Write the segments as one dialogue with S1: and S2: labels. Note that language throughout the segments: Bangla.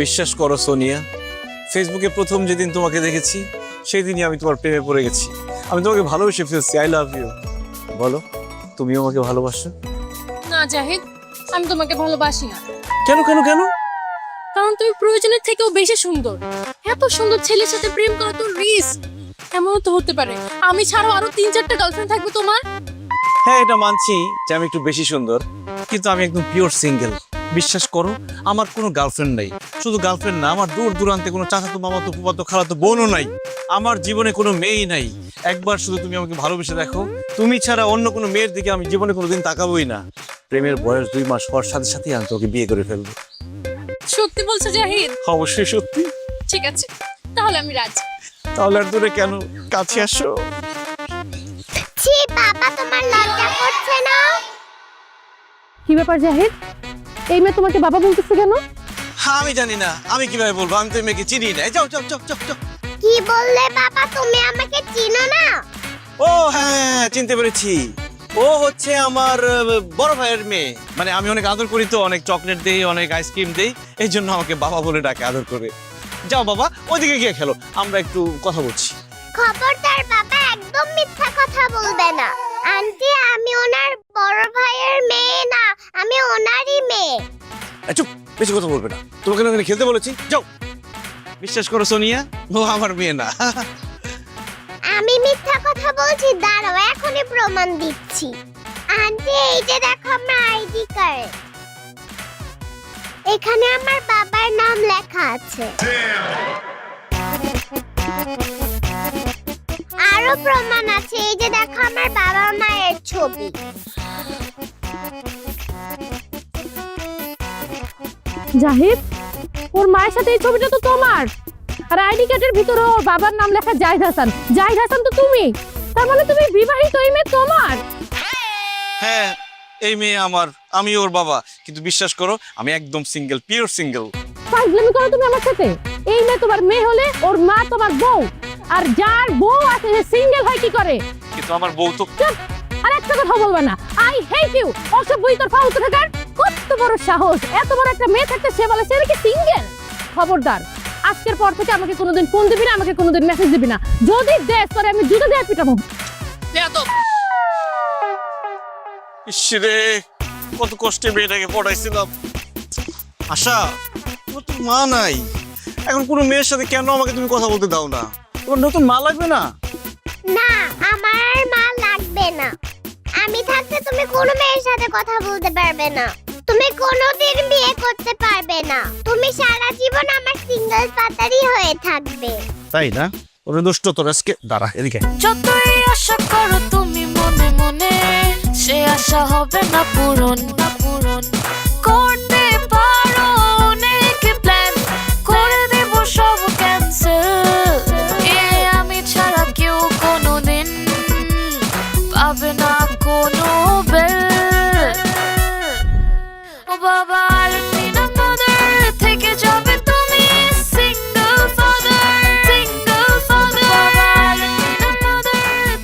S1: বিশ্বাস করো সোনিয়া, ফেসবুকে প্রথম যেদিন তোমাকে দেখেছি সেই দিনই আমি তোমার প্রেমে পড়ে গেছি। আমি তোমাকে ভালোবেসে ফেলছি। I love you. বলো, তুমিও আমাকে ভালোবাসো?
S2: না জাহিদ, আমি তোমাকে ভালোবাসি না।
S1: কেন কেন কেন?
S2: কারণ তুমি প্রয়োজনের থেকেও বেশি সুন্দর। এত সুন্দর ছেলের সাথে প্রেম করা তো রিস্ক। এমনও তো হতে পারে আমি ছাড়াও আরো 3-4টা গার্লফ্রেন্ড থাকবে তোমার।
S1: হ্যাঁ, এটা মানছি যে আমি একটু বেশি সুন্দর, কিন্তু আমি একদম পিওর সিঙ্গেল। বিশ্বাস করো, আমার কোনো গার্লফ্রেন্ড নাই। শুধু গার্লফ্রেন্ড না, আমার দূর দূরান্তে কোনো চাচাতো মামাতো ফুফাতো খালাতো বোনও নাই। আমার জীবনে কোনো মেয়েই নাই। একবার শুধু তুমি আমাকে ভালোবেসে দেখো, তুমি ছাড়া অন্য কোনো মেয়ের দিকে আমি জীবনে কোনোদিন তাকাবোই না। প্রেমের বয়স 2 মাস হওয়ার সাথে সাথেই আমি তোকে বিয়ে করে ফেলবো।
S2: সত্যি বলছো জাহিদ?
S1: অবশ্যই সত্যি।
S2: ঠিক আছে, তাহলে আমি রাজি।
S1: তাহলে আর দূরে কেন, কাছে আসো।
S3: ছি বাবা, তোমার লজ্জা করছে না?
S2: কি ব্যাপার জাহিদ, এই মেয়ে তোমাকে বাবা বলতেছে কেন?
S1: হ্যাঁ, আমি জানি না, আমি কিভাবে বলবো? আমি তো এই মেয়েকে চিনি না। যাও যাও যাও যাও যাও।
S3: কি বললে বাবা? তুমি আমাকে চিনো না?
S1: ও হ্যাঁ, চিনতে পেরেছি। ও হচ্ছে আমার বড় ভাইয়ের মেয়ে। মানে আমি অনেক আদর করি, তো অনেক চকলেট দেই, অনেক আইসক্রিম দেই, এই জন্য আমাকে বাবা বলে ডাকে, আদর করে। যাও বাবা, ওইদিকে গিয়ে খেলো, আমরা একটু কথা বলছি।
S3: খবরদার বাবা, একদম মিথ্যা কথা বলবে না। আন্টি, আমি ওনার বড় ভাইয়ের মেয়ে না, আমি ওনারই মেয়ে।
S1: চুপ, বেশি কথা বলবে না। তোমাকে না খেলতে বলেছি, যাও। বিশ্বাস করো সোনিয়া, ও আমার মেয়ে না।
S3: আমি মিথ্যা কথা বলছি? দাঁড়াও, এখনই প্রমাণ দিচ্ছি। আন্টি, এই যে দেখো আমার আইডি কার্ড। এখানে আমার বাবার নাম লেখা আছে। আরো প্রমাণ আছে, এই যে দেখো আমার বাবা মায়ের ছবি।
S2: জাহিদ, ওর মায়ের সাথে এই ছবিটা তো তোমার, আর আইডি কার্ডের ভিতরে ওর বাবার নাম লেখা জাহিদ হাসান। জাহিদ হাসান তো তুমি, তার মানে তুমি বিবাহিত। এই মেয়ে তোমার?
S1: হ্যাঁ, এই মেয়ে আমার, আমি ওর বাবা। কিন্তু বিশ্বাস করো, আমি একদম সিঙ্গেল, পিওর সিঙ্গেল।
S2: ফাজলামি করো তুমি আমার সাথে। এই মেয়ে তোমার মেয়ে হলে ওর মা তোমার বউ, আর যার বউ আছে সে সিঙ্গেল হয় কি করে?
S1: কিন্তু আমার বউ তো।
S2: চুপ, আর একটা কথা বলবা না। I hate you. অসভ্য তোর ফালতু থাকার কত বড় সাহস! এত বড় একটা মেয়ে থাকতে সে বলে সে নাকি সিঙ্গেল। খবরদার, আজকের পর থেকে আমাকে কোনোদিন ফোন দিবি না, আমাকে কোনোদিন মেসেজ দিবি না। যদি দেশ করে আমি জুতো দিয়ে পিটাবো।
S1: ইসরে, কত কষ্টে মেয়েটাকে পড়াইছিলাম। আশা, তোমার তো মা নাই, এখন কোনো মেয়ের সাথে কেন আমাকে তুমি কথা বলতে দাও না? তোমার নতুন মা লাগবে না?
S3: না, আমার আর মা লাগবে না। আমি থাকতে তুমি কোনো মেয়ের সাথে কথা বলতে পারবে না। তুমি কোনোদিন বিয়ে করতে পারবে না। তুমি সারা জীবন আমার সিঙ্গেল পাতারই হয়ে থাকবে।
S1: তাই না? ওরে দুষ্ট তোর, আজকে দাঁড়া এদিকে।
S4: যতই আশা করো তুমি মনে মনে, সে আশা হবে না পূরণ। করতে পারো অনেক প্ল্যান, করে দেব সব ক্যান্সেল। আমি ছাড়া কেউ কোনোদিন পাবে না কোনো বেল। ও বাবা, আর থেকে যাবে তুমি সিঙ্গেল ফাদার।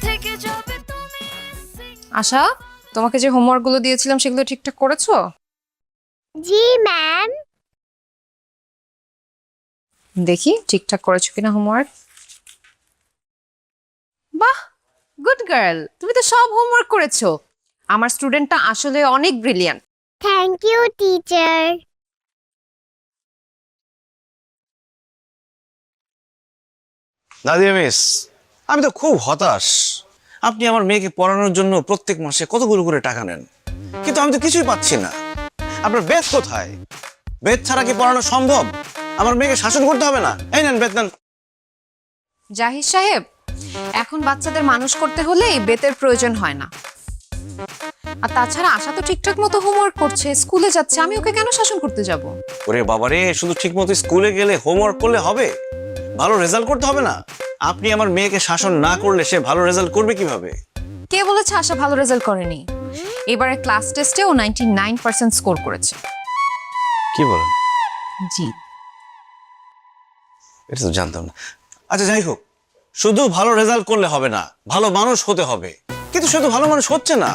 S4: থেকে যাবে তুমি।
S5: আশা, তোমাকে যে হোমওয়ার্কগুলো দিয়েছিলাম সেগুলো ঠিকঠাক করেছো?
S3: জি ম্যাম।
S5: দেখি ঠিকঠাক করেছো কিনা হোমওয়ার্ক। বাহ, গুড গার্ল, তুমি তো সব হোমওয়ার্ক করেছো। আমার স্টুডেন্টটা আসলে অনেক brilliant.
S3: Thank you teacher.
S1: Nadia miss, আমি তো খুব হতাশ। আপনি আমার মেয়েকে পড়ানোর জন্য প্রত্যেক মাসে কতগুলো করে টাকা নেন, কিন্তু আমি তো কিছুই পাচ্ছি না। আপনার বেদ কোথায়? বেদ ছাড়া কি পড়ানো সম্ভব? আমার মেয়েকে শাসন করতে হবে না? এই নেন বেদ নেন।
S5: জাহিদ সাহেব, এখন বাচ্চাদের মানুষ করতে হলে এই বেতের প্রয়োজন হয় না। আর তাছাড়া আশা তো ঠিকঠাক মতো হোমওয়ার্ক করছে, স্কুলে যাচ্ছে, আমি ওকে কেন শাসন করতে যাব?
S1: ওরে বাবারে, শুধু ঠিক মতো স্কুলে গেলে হোমওয়ার্ক করলে হবে? ভালো রেজাল্ট করতে হবে না? আপনি আমার মেয়েকে শাসন না করলে সে ভালো রেজাল্ট করবে কিভাবে?
S5: কে বলেছে আশা ভালো রেজাল্ট করেনি? এবারে ক্লাস টেস্টে ও 99% স্কোর করেছে।
S1: কি বলেন?
S5: জি।
S1: এটা তো জানতাম না। আচ্ছা যাই হোক, শুধু ভালো রেজাল্ট করলে হবে না, ভালো মানুষ হতে হবে। কিন্তু সে তো ভালো মানুষ হচ্ছে না,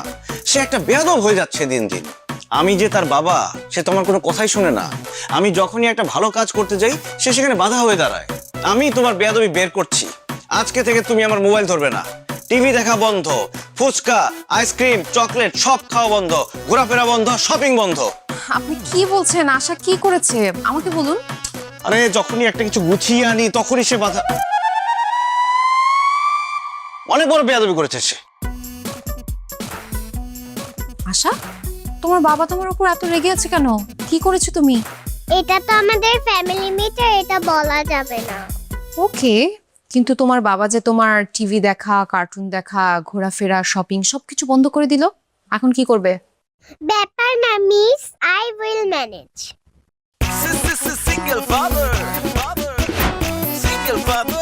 S1: সে একটা বেয়াদব হয়ে যাচ্ছে দিন দিন। আমি যে তার বাবা সে তোমার কোনো কথাই শুনে না। আমি যখনই একটা ভালো কাজ করতে যাই সে সেখানে বাধা হয়ে দাঁড়ায়। আমি তোমার বেয়াদবি বের করছি। আজকে থেকে তুমি আমার মোবাইল ধরবে না, টিভি দেখা বন্ধ, ফুচকা আইসক্রিম চকলেট সব খাওয়া বন্ধ, ঘোরাফেরা বন্ধ, শপিং বন্ধ।
S5: আপনি কি বলছেন? আশা কি করেছে আমাকে বলুন।
S1: আরে যখনই একটা কিছু গুছিয়ে আনি তখনই সে বাধা। অনেক বড় বেয়াদবি করেছে সে।
S5: আশা, তোমার বাবা তোমার উপর এত রেগে আছে কেন? কি করেছো তুমি?
S3: এটা তো আমাদের ফ্যামিলি মিটার, এটা বলা যাবে না।
S5: ওকে, কিন্তু তোমার বাবা যে তোমার টিভি দেখা, কার্টুন দেখা, ঘোরাফেরা, শপিং সবকিছু বন্ধ করে দিল, এখন কি করবে?
S3: ব্যাপার না miss, I will manage.
S6: Single father, single father,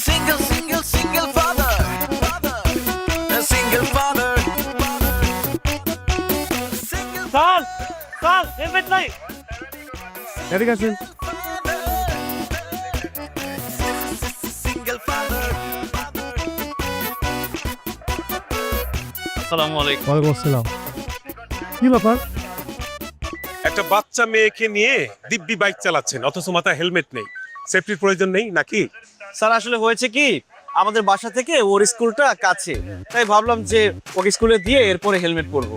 S6: single father, a single father,
S1: sir sir helmet নাই। এদিকে আসুন।
S6: single father.
S1: আসসালামু আলাইকুম।
S7: ওয়ালাইকুম আসসালাম। কি ব্যাপার?
S8: একটা বাচ্চা মেয়েকে নিয়ে দিব্যি বাইক চালাচ্ছেন অথচ মাথায় হেলমেট নেই। সেফটির প্রয়োজন নেই নাকি?
S1: স্যার আসলে হয়েছে কি, আমাদের বাসা থেকে ওর স্কুলটা কাছে, তাই ভাবলাম যে ওকে স্কুলে দিয়ে এরপরে হেলমেট পরবো।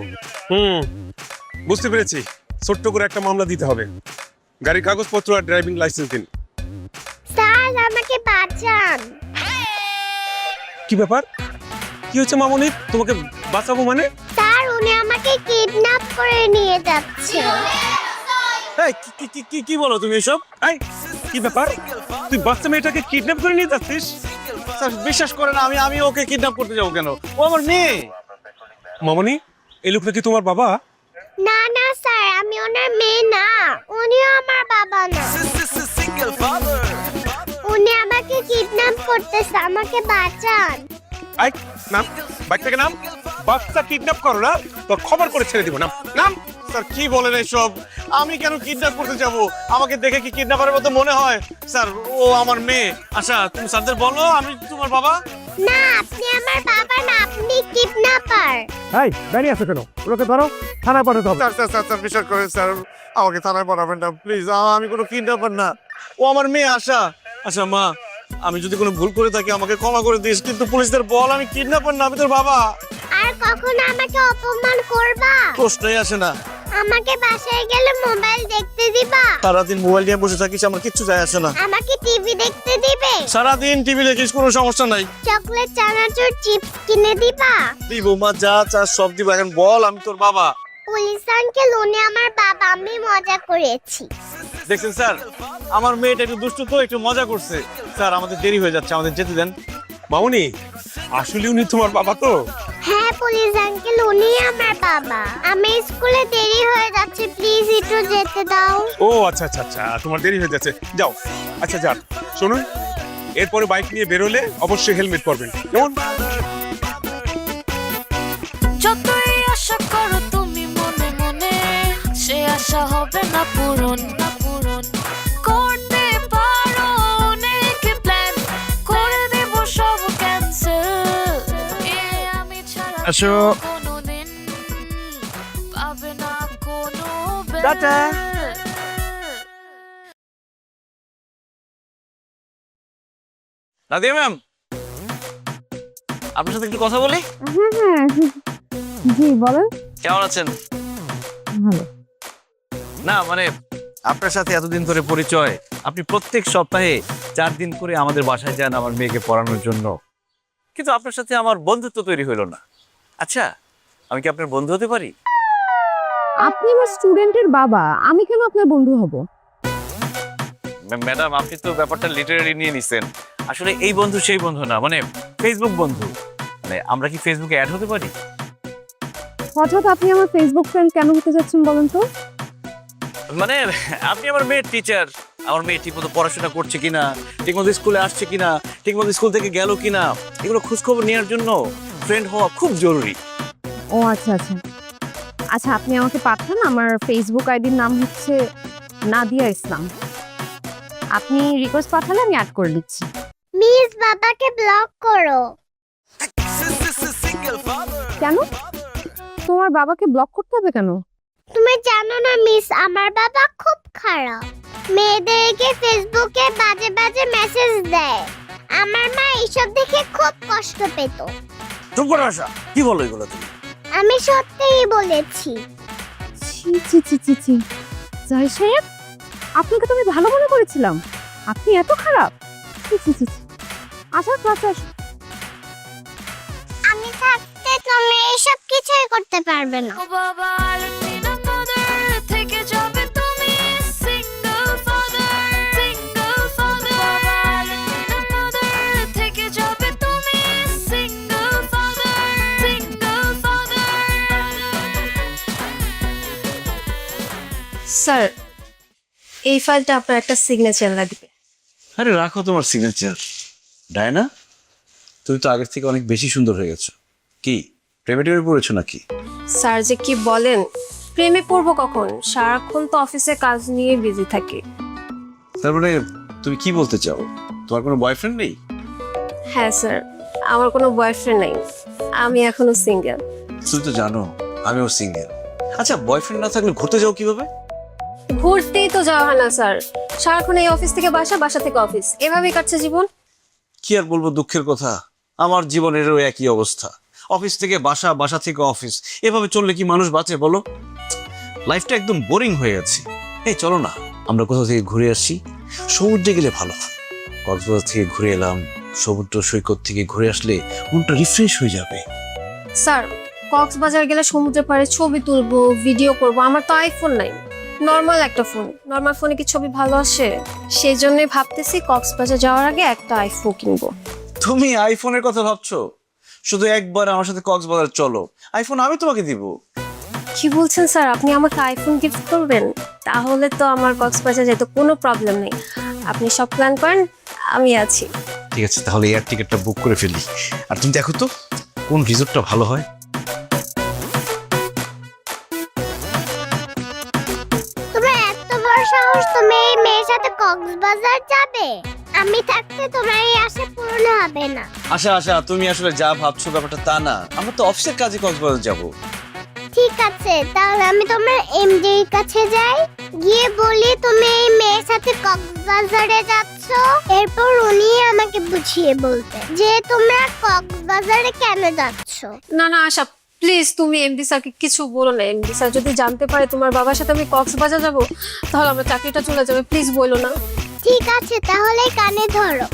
S8: বুঝতে পেরেছি, ছোট্ট করে একটা মামলা দিতে হবে। গাড়ির কাগজপত্র আর ড্রাইভিং লাইসেন্স দিন।
S3: স্যার আমাকে বাঁচান।
S8: কি ব্যাপার? কি হচ্ছে মামনি? তোমাকে বাঁচাবো মানে?
S3: স্যার উনি আমাকে কিডন্যাপ করে নিয়ে যাচ্ছে।
S1: এই, কি কি কি কি বলো তুমি এসব?
S8: এই, কি ব্যাপার? তুই বাচ্চা মেয়েটাকে কিডন্যাপ করে নিয়ে যাচ্ছিস?
S1: স্যার বিশ্বাস করেন, আমি ওকে কিডন্যাপ করতে যাবো কেন? ও আমার মেয়ে।
S8: মামনি, এই লোকটা কি তোমার বাবা?
S3: না না স্যার, আমি ওনার মেয়ে না, উনিও আমার বাবা না।
S6: Single father,
S3: উনি আমাকে কিডন্যাপ করতেছে, আমাকে বাঁচান।
S8: এই, নাম, বাইক থেকে নাম। বাচ্চা কিডন্যাপ করো না, তোর খবর করে ছেড়ে দিব। নাম, নাম।
S1: স্যার কি বলেন এসব? আমি কেন কিডন্যাপ করতে যাব? আমাকে দেখে কি কিডন্যাপারের মতো মনে হয়? স্যার ও আমার মেয়ে। আচ্ছা তুমি স্যারদের বলো আমি তোমার বাবা।
S3: না আপনি আমার বাবা না, আপনি কিডন্যাপার।
S7: এই দাঁড়িয়ে আছো কেন? ওকে ধরো, থানায় পাঠাতে হবে।
S1: স্যার স্যার স্যার স্যার বিশ্বাস করেন স্যার, আমাকে থানায় পাঠাবেন না প্লিজ। আমি কোনো কিডন্যাপার না, ও আমার মেয়ে আশা। আচ্ছা মা, আমি যদি কোনো ভুল করে থাকি আমাকে ক্ষমা করে দিস, কিন্তু পুলিশদের বল আমি কিডন্যাপার না, আমি তোর বাবা।
S3: আর কখনো আমাকে অপমান করবা?
S1: প্রশ্নই আসে না।
S3: আমাকে বাসায় গেলে মোবাইল দেখতে দিবা?
S1: সারাদিন মোবাইল নিয়ে বসে থাকিস, আমার কিচ্ছু যায় আসে না।
S3: আমাকে টিভি দেখতে দিবে?
S1: সারাদিন টিভি দেখিস, কোনো সমস্যা নাই।
S3: চকলেট চানাচুর চিপস কিনে দিবা?
S1: দিব মা, যা চাস সব দিব। এখন বল আমি তোর বাবা।
S3: পুলিশ আঙ্কেল উনি আমার বাবা, আমি মজা করেছি।
S1: দেখছেন স্যার, আমার মেয়েটা একটু দুষ্টু তো একটু মজা করছে। স্যার আমাদের দেরি হয়ে যাচ্ছে, আমাদের যেতে দেন।
S8: মামনি, আসলে উনি তোমার বাবা তো?
S3: হ্যাঁ পুলিশ আঙ্কেল উনি আমার বাবা, আমি স্কুলে দেরি হয়ে যাচ্ছে, প্লিজ একটু যেতে দাও।
S8: ও আচ্ছা আচ্ছা আচ্ছা, তোমার দেরি হয়ে যাচ্ছে, যাও। আচ্ছা যান, শুনুন, এরপরে বাইক নিয়ে বেরোলে অবশ্যই হেলমেট পরবেন, কেমন?
S4: যতই আশা করো তুমি মনে মনে, সে আশা হবে না পূরণ, না পূরণ। করতে পারো অনেক প্ল্যান, করে দেব সব ক্যান্সেল। আমি ছাড়া
S1: আসো।
S4: কোনোদিন পাবে না কোনো
S1: টাটা। নাদিয়া ম্যাম, আপনার সাথে একটু কথা বলি।
S2: জি বলেন।
S1: কেমন আছেন?
S2: ভালো।
S1: না মানে আপনার সাথে এতদিন ধরে পরিচয়, আপনি প্রত্যেক সপ্তাহে 4 দিন করে আমাদের বাসায় যান আমার মেয়েকে পড়ানোর জন্য, কিন্তু আপনার সাথে আমার বন্ধুত্ব তৈরি হলো না। আচ্ছা আমি কি আপনার বন্ধু হতে পারি?
S2: আপনি আমার স্টুডেন্টের বাবা, আমি কেন আপনার বন্ধু হব?
S1: ম্যাডাম আপনি তো ব্যাপারটা লিটারালি নিয়ে নিছেন। আসলে এই বন্ধু সেই বন্ধু না, মানে ফেসবুক বন্ধু। মানে আমরা কি ফেসবুকে অ্যাড হতে পারি?
S2: হঠাৎ আপনি আমার ফেসবুক ফ্রেন্ড কেন হতে যাচ্ছেন বলেন তো?
S1: মানে আপনি আমার মেয়ের টিচার, আমার মেয়ে ঠিকমতো পড়াশোনা করছে কিনা, ঠিকমতো স্কুলে আসছে কিনা, ঠিকমতো স্কুল থেকে গেল কিনা, এগুলো খোঁজখবর নেওয়ার জন্য ফ্রেন্ড হওয়া খুব জরুরি।
S2: ও আচ্ছা আচ্ছা আচ্ছা, আপনি আমাকে পাঠান, আমার ফেসবুক আইডির নাম হচ্ছে নাদিয়া ইসলাম। আপনি রিকোয়েস্ট পাঠালে আমি অ্যাড করে দিচ্ছি।
S3: মিস বাবাকে ব্লক করো।
S6: single father,
S2: কেন? তোমার বাবাকে ব্লক করতে হবে কেন?
S3: তুমি জানো না মিস, আমার বাবা খুব খারাপ। মেয়েদেরকে ফেসবুকে বাজে বাজে মেসেজ দেয়। আমার মা এইসব দেখে খুব কষ্ট পেত।
S1: চুপ করো আশা, কি বলো এগুলো তুমি?
S3: আমি সত্যিই বলেছি।
S2: ছি ছি ছি ছি ছি। জাহিদ সাহেব, আপনাকে তো আমি ভালো মনে করেছিলাম, আপনি এত খারাপ? ছি ছি ছি ছি। আসার ক্লাসে আসো।
S3: আমি থাকতে তুমি এইসব কিছুই করতে পারবে না।
S4: ও বাবা আর্টিনা মাদার থেকে যাবে তুমি সিঙ্গেল ফাদার বাবা আর্টিনা মাদার থেকে যাবে তুমি সিঙ্গেল ফাদার
S9: স্যার, এই ফাইলটা আপনার একটা সিগনেচার লাগবে।
S1: আরে রাখো তোমার সিগনেচার। ডায়না, তুমি তো আগের থেকে অনেক বেশি সুন্দর হয়ে গেছো। কি প্রেমে টেমে পড়েছো নাকি?
S9: স্যার যে কি বলেন, প্রেমে পড়বো কখন? সারাক্ষণ তো অফিসে কাজ নিয়ে বিজি থাকি।
S1: তারপরে তুমি কি বলতে চাও? তোমার কোনো বয়ফ্রেন্ড নেই?
S9: হ্যাঁ স্যার, আমার কোনো বয়ফ্রেন্ড নেই, আমি এখনো সিঙ্গেল।
S1: তুমি তো জানো আমিও সিঙ্গেল। আচ্ছা, বয়ফ্রেন্ড না থাকলে ঘুরতে যাও কিভাবে?
S9: ঘুরতেই তো যাওয়া হয় না স্যার, সারাক্ষণ এই অফিস থেকে বাসা, বাসা থেকে অফিস, এভাবেই কাটছে জীবন।
S1: কি আর বলবো, দুঃখের কথা, আমার জীবনেরও একই অবস্থা। অফিস থেকে বাসা, বাসা থেকে অফিস, এভাবে চললে কি মানুষ বাঁচে বলো? লাইফটা একদম বোরিং হয়ে যাচ্ছে। এই চলো না, আমরা কোথাও থেকে ঘুরে আসি। সমুদ্রে গেলে ভালো হয়। কক্সবাজার থেকে ঘুরে এলাম, সমুদ্র সৈকত থেকে ঘুরে আসলে মনটা রিফ্রেশ হয়ে যাবে।
S9: স্যার, কক্সবাজার গেলে সমুদ্রের পাড়ে ছবি তুলবো, ভিডিও করব, আমার তো আইফোন নাই, নর্মাল একটা ফোন। নর্মাল ফোনে কি ছবি ভালো আসে? সেই জন্যই ভাবতেছি কক্সবাজার যাওয়ার আগে একটা আইফোন কিনবো।
S1: তুমি আইফোনের কথা ভাবছো? শুধু একবার আমার সাথে কক্সবাজার চলো, আইফোন আমি তোমাকে দিব।
S9: কি বলছেন স্যার, আপনি আমাকে আইফোন গিফট করবেন? তাহলে তো আমার কক্সবাজার যেতে কোনো প্রবলেম নেই। আপনি সব প্ল্যান করেন, আমি আছি।
S1: ঠিক আছে, তাহলে এয়ার টিকিটটা বুক করে ফেলি। আর তুমি দেখো তো কোন রিসোর্টটা ভালো হয়।
S3: তোমার এত বড় সাহস, তুমি এই মেয়ের সাথে কক্সবাজার যাবে? আমি থাকতে তোমার এই আশা পূরণ হবে না।
S1: আশা আশা, তুমি আসলে যা ভাবছো ব্যাপারটা তা না। আমরা তো অফিসের কাজে কক্সবাজার যাব।
S3: ঠিক আছে, তাহলে আমি তোমার এমডির কাছে যাই, গিয়ে বলি তুমি এই মেয়ের সাথে কক্সবাজারে যাচ্ছ। এরপর উনি আমাকে বুঝিয়ে বলতে যে তোমরা কক্সবাজারে কেন যাচ্ছ।
S9: না না আশা, প্লিজ তুমি এমডি স্যারকে কিছু বলো না। এমডি স্যার যদি জানতে পারে তোমার বাবার সাথে আমি কক্সবাজার যাব, তাহলে আমার চাকরিটা চলে যাবে। প্লিজ বলো না।
S3: ঠিক আছে, তাহলে কানে ধরো।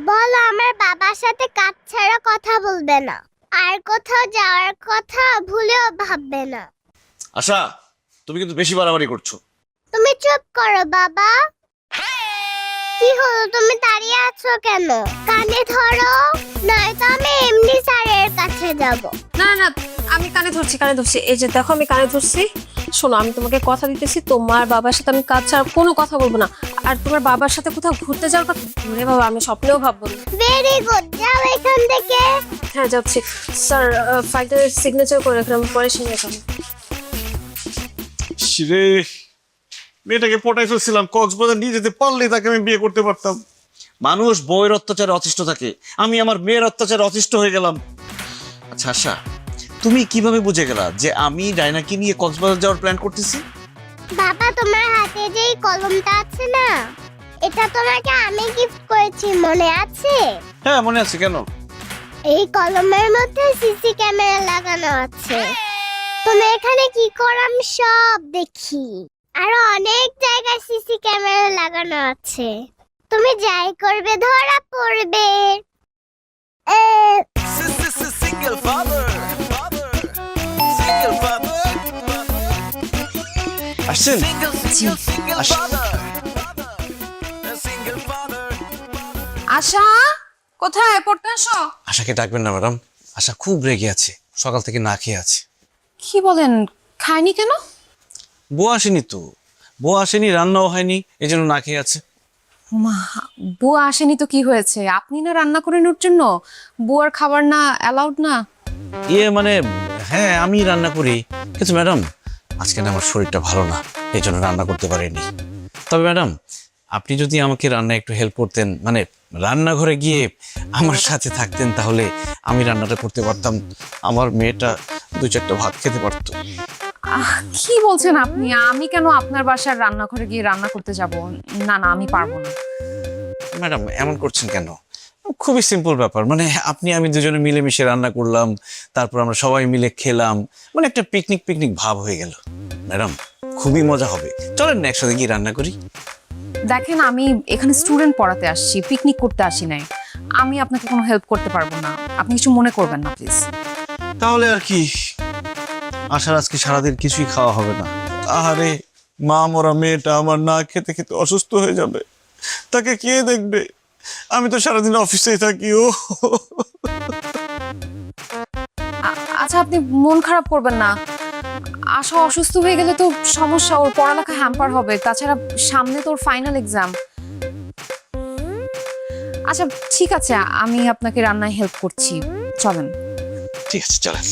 S3: বলো আমার বাবার সাথে কাজ ছাড়া কথা বলবে না, আর কোথাও যাওয়ার কথা ভুলেও ভাববে না।
S1: আশা, তুমি কিন্তু বেশি বাড়াবাড়ি করছো।
S3: তুমি চুপ করো বাবা। কি হলো, তুমি দাঁড়িয়ে আছো কেন? কানে ধরো, নয়তো আমি এমডি স্যারের কাছে যাব।
S9: না না, আমি কানে ধরছি, কানে ধরছি। এই যে দেখো, আমি কানে ধরছি। শোনো, আমি তোমাকে কথা দিতেছি, তোমার বাবার সাথে আমি কাজ ছাড়া কোনো কথা বলবো না। আর তোমার বাবার সাথে কোথাও ঘুরতে যাওয়ার কথা, ঘুরে বাবা আমি স্বপ্নেও ভাববো না।
S3: ভেরি গুড, যাও এখান থেকে।
S9: হ্যাঁ যাচ্ছি। স্যার, ফাইলটার সিগনেচার করে রাখলাম, পরে সিগনেচার করব।
S1: রে, মেয়েটাকে পটাই ফেলছিলাম, কক্সবাজার নিয়ে যেতে পারলে তাকে আমি বিয়ে করতে পারতাম। মানুষ বউয়ের অত্যাচারে অতিষ্ঠ থাকে, আমি আমার মেয়ের অত্যাচারে অতিষ্ঠ হয়ে গেলাম। আচ্ছা আশা, তুমি কিভাবে বুঝে গেলা যে আমি ডায়নাকে নিয়ে কক্সবাজার যাওয়ার প্ল্যান করতেছি?
S3: বাবা, তোমার হাতে যে এই কলমটা আছে না, এটা তোমাকে আমি গিফট করেছি, মনে আছে?
S1: হ্যাঁ মনে আছে। কেন?
S3: এই কলমের মধ্যে সিসি ক্যামেরা লাগানো আছে। তুমি এখানে কি করো আমি সব দেখি। আরো অনেক জায়গায় সিসি ক্যামেরা লাগানো আছে। তুমি যাই করবে ধরা পড়বে।
S6: Single father. Single father.
S1: আসছেন?
S6: Single
S1: Ash-
S6: father. Single father.
S5: আশা, কোথায়? পড়তে আসো।
S1: আশাকে ডাকবেন না ম্যাডাম, আশা খুব রেগে আছে, সকাল থেকে না খেয়ে আছে।
S5: কি বলেন, খায়নি কেন?
S1: বউ আসেনি তো, বউ আসেনি, রান্নাও হয়নি, এই জন্য না খেয়ে আছে।
S5: মা, বুয়া আসেনি তো কি হয়েছে? আপনি না রান্না করেন ওর জন্য? বুয়ার খাবার না অ্যালাউড না?
S1: মানে হ্যাঁ আমি রান্না করি, কিন্তু ম্যাডাম আজকে না আমার শরীরটা ভালো না, এই জন্য রান্না করতে পারিনি। তবে ম্যাডাম আপনি যদি আমাকে রান্নায় একটু হেল্প করতেন, মানে রান্নাঘরে গিয়ে আমার সাথে থাকতেন, তাহলে আমি রান্নাটা করতে পারতাম, আমার মেয়েটা 2-4টা ভাত খেতে পারতো।
S5: কি বলছেন আপনি? আমি কেন আপনার বাসার রান্নাঘরে গিয়ে রান্না করতে যাব? না না, আমি পারবো না।
S1: ম্যাডাম এমন করছেন কেন? খুবই সিম্পল ব্যাপার, মানে আপনি আমি দুজনে মিলেমিশে রান্না করলাম, তারপর আমরা সবাই মিলে খেলাম, মানে একটা পিকনিক পিকনিক ভাব হয়ে গেল। ম্যাডাম খুবই মজা হবে, চলেন না একসাথে গিয়ে রান্না করি।
S5: দেখেন, আমি এখানে স্টুডেন্ট পড়াতে আসছি, পিকনিক করতে আসি নাই। আমি আপনাকে কোনো হেল্প করতে পারবো না, আপনি কিছু মনে করবেন না প্লিজ।
S1: তাহলে আর কি, আশার আজকে সারাদিন কিছুই খাওয়া হবে না। আহারে, মা মরা মেয়েটা আমার না খেতে খেতে অসুস্থ হয়ে যাবে, তাকে কে দেখবে? আমি তো সারাদিন অফিসেই থাকি। ও
S5: আচ্ছা, আপনি মন খারাপ করবেন না। আশা অসুস্থ হয়ে গেলে তো সমস্যা, ওর পড়ালেখা হ্যাম্পার হবে, তাছাড়া সামনে তোর ফাইনাল এক্সাম। আচ্ছা ঠিক আছে, আমি আপনাকে রান্নায় হেল্প করছি, চলেন।
S1: ঠিক আছে, চলেন।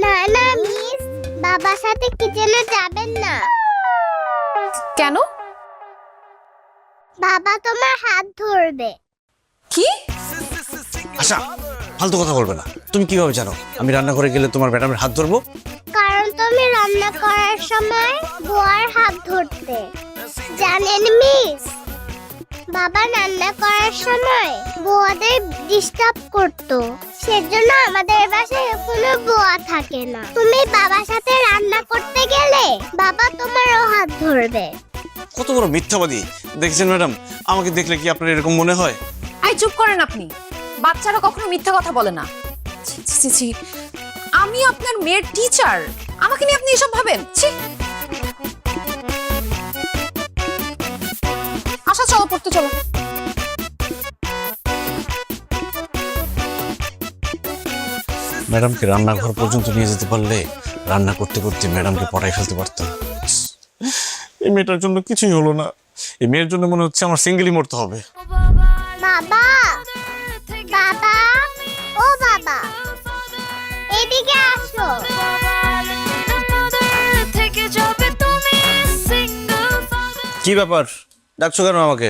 S3: না না মিস, বাবার সাথে কিচেনে যাবেন না।
S5: কেন?
S3: বাবা তোমার হাত ধরবে।
S5: কি?
S1: আচ্ছা, ফালতু কথা বলবে না। তুমি কিভাবে জানো আমি রান্না করে গেলে তোমার ম্যাডামের হাত ধরবো?
S3: কারণ তুমি রান্না করার সময় বুয়ার হাত ধরতে। জানেন মিস, বাবা রান্না করার সময় বুয়াদের ডিস্টার্ব করতো, সেজন্য আমাদের বাসায় কোনো বুয়া থাকে না। তুমি বাবার সাথে রান্না করতে গেলে বাবা তোমারও হাত ধরবে।
S1: কত বড় মিথ্যাবাদী দেখছেন ম্যাডাম, আমাকে দেখলে কি আপনার এরকম মনে হয়?
S5: আই চুপ করেন আপনি, বাচ্চারা কখনো মিথ্যা কথা বলে না। ছি, ছি, ছি, ছি। আমি আপনার মেয়ের টিচার, আমাকে নিয়ে আপনি এসব ভাবেন? ছি। আশা চলো, পড়তে চলো।
S1: ম্যাডামকে রান্নাঘর পর্যন্ত নিয়ে যেতে পারলে রান্না করতে করতে ম্যাডামকে পড়াই ফেলতে পারতাম। এই মেয়েটার জন্য কিছুই হলো না, এই মেয়ের জন্য মনে হচ্ছে আমার সিঙ্গেলই মরতে হবে।
S3: বাবা, বাবা, ও বাবা, এদিকে আসো।
S4: থেকে যাবে তুমি সিঙ্গেল।
S1: কি ব্যাপার, ডাকছো কেন আমাকে?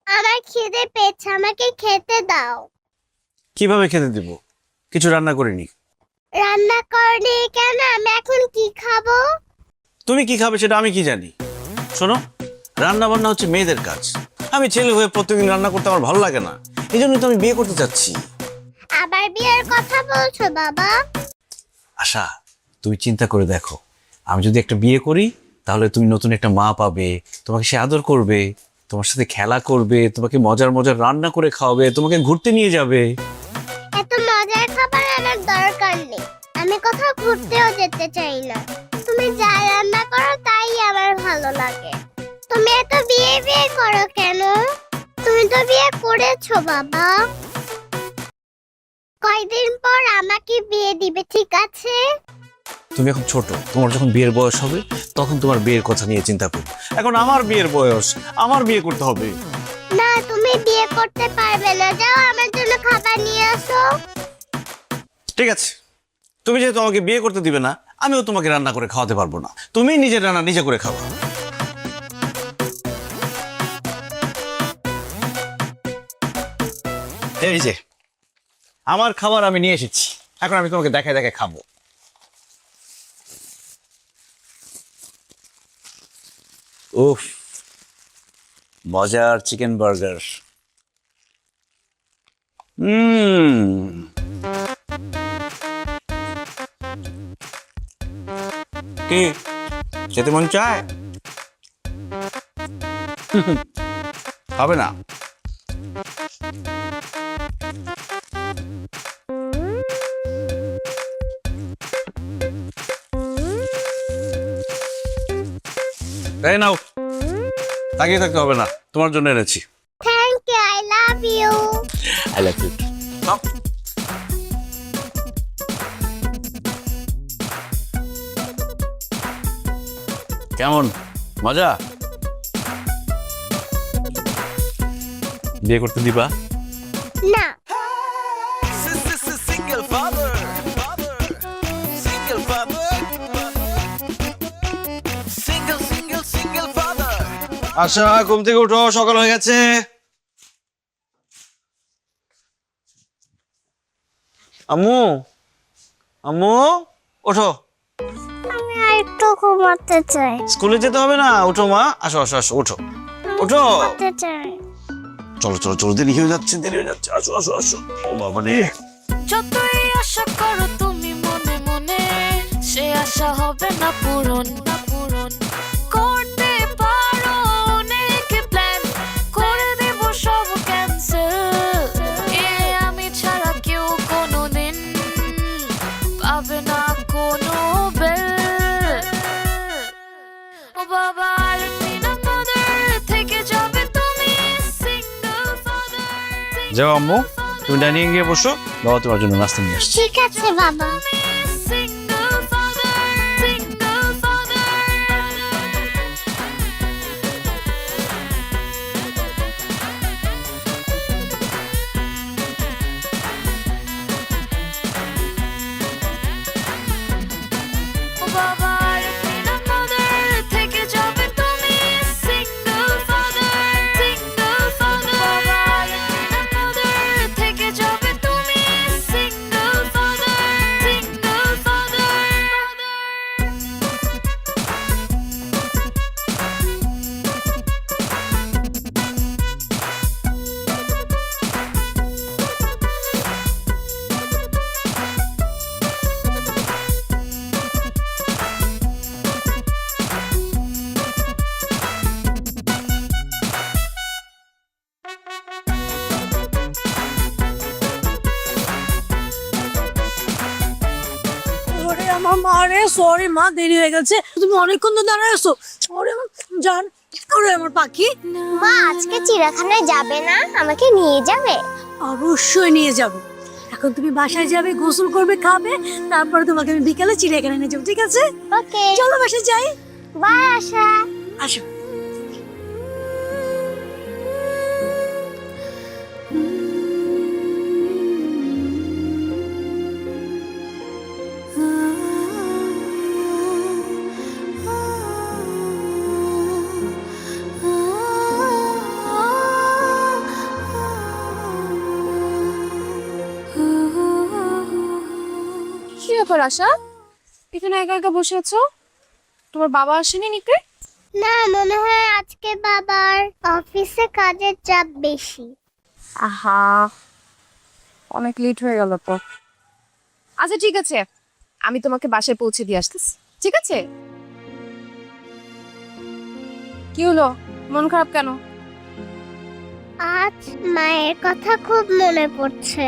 S3: আমার খিদে পেয়েছে, আমাকে খেতে দাও।
S1: কিভাবে খেতে দিব? কিছু রান্না করিনি।
S3: রান্না করনি কেন? আমি এখন কি খাবো?
S1: তুমি কি খাবে সেটা আমি কি জানি? শোনো, রান্না বান্না হচ্ছে মেয়েদের কাজ। আমি ছেলে হয়ে প্রত্যেকদিন রান্না করতে আমার ভালো লাগে না, এই জন্যই তো আমি বিয়ে করতে চাচ্ছি।
S3: আবার বিয়ের কথা বলছো বাবা?
S1: আশা, তুমি চিন্তা করে দেখো, আমি যদি একটা বিয়ে করি তাহলে তুমি নতুন একটা মা পাবে, তোমাকে সে আদর করবে, তোমার সাথে খেলা করবে, তোমাকে মজার মজার রান্না করে খাওয়াবে, তোমাকে ঘুরতে নিয়ে যাবে।
S3: এত মজার খাবার আমার দরকার নেই, আমি কোথাও ঘুরতেও যেতে চাই না। তুমি যা রান্না করো তাই আমার ভালো লাগে। তুমি এত বিয়ে বিয়ে করো কেন? তুমি তো বিয়ে করেছো বাবা। কয়দিন পর আমাকে বিয়ে দিবে, ঠিক আছে?
S1: তুমি এখন ছোট, তোমার যখন বিয়ের বয়স হবে তখন তোমার বিয়ের কথা নিয়ে চিন্তা করো। এখন আমার বিয়ের বয়স, আমার বিয়ে করতে হবে।
S3: না, তুমি বিয়ে করতে পারবে না। যাও আমার জন্য খাবার নিয়ে আসো।
S1: ঠিক আছে, তুমি যেহেতু আমাকে বিয়ে করতে দিবে না, আমিও তোমাকে রান্না করে খাওয়াতে পারবো না। তুমি নিজের রান্না নিজে করে খাও। এই যে আমার খাবার আমি নিয়ে এসেছি, এখন আমি তোমাকে দেখায় দেখায় খাবো। উফ, মজার চিকেন বার্গার। কি খেতে মন চায়? হবে না? এই নাও, তাকিয়ে থাকতে হবে না, তোমার জন্য এনেছি।
S3: Thank you, I love you.
S1: I love you. কেমন মজা? বিয়ে করতে দিবা?
S3: না।
S6: Single father. Single father. Single father.
S1: আচ্ছা, ঘুম থেকে উঠো, সকাল হয়ে গেছে। আম্মু আম্মু ওঠো,
S3: আমি একটু ঘুমাতে চাই।
S1: স্কুলে যেতে হবে না, ওঠো মা, আসো আসো আসো, ওঠো ওঠো,
S3: ঘুমাতে চাই।
S1: চলো চলো চলো, দেরি হয়ে যাচ্ছে, আসো আসো আসো। ও বাবা রে,
S4: যতই আশা করো তুমি মনে মনে, সে আশা হবে না পূরণ। করতে পারো অনেক প্ল্যান, করে দেব সব ক্যান্সেল। আমি ছাড়া কেউ কোনোদিন পাবে না কোনো বেল। ও বাবা আরেকদিন আমাদের থেকে যাবে তুমি সিঙ্গেল ফাদার।
S1: যাও আম্মু, তুমি ডাইনিং গিয়ে বসো, বাবা তোমার জন্য নাস্তা নিয়ে আসছে।
S3: ঠিক আছে বাবা।
S4: Single father, single father. ও বাবা আরেকদিন আমাদের থেকে যাবে তুমি single father, single father. বাবা আরেকদিন আমাদের থেকে যাবে তুমি single father, single father.
S10: ওরে আমার মা রে, সরি মা, দেরি হয়ে গেছে, তুমি অনেকক্ষণ তো দাঁড়ায় আছো। ওরে আমার জান, ওরে আমার পাখি।
S3: মা আজকে চিড়িয়াখানায় যাবে না? আমাকে নিয়ে যাবে?
S10: অবশ্যই নিয়ে যাব। এখন তুমি বাসায় যাবে, গোসল করবে, খাবে, তারপরে তোমাকে আমি বিকালে চিড়িয়াখানায় নিয়ে যাবো, ঠিক আছে?
S3: ওকে,
S10: চলো বাসায় যাই।
S3: বাই আশা।
S10: আসো।
S5: কি ব্যাপার আশা, এখানে একা একা বসে আছো? তোমার বাবা আসেনি নিকে?
S3: না, মনে হয় আজকে বাবার অফিসে কাজের চাপ বেশি।
S5: আহা, অনেক লেট হয়ে গেল তো। আচ্ছা ঠিক আছে, আমি তোমাকে বাসায় পৌঁছে দিয়ে আসতেছি, ঠিক আছে? কি হলো, মন খারাপ কেন?
S3: আজ মায়ের কথা খুব মনে পড়ছে।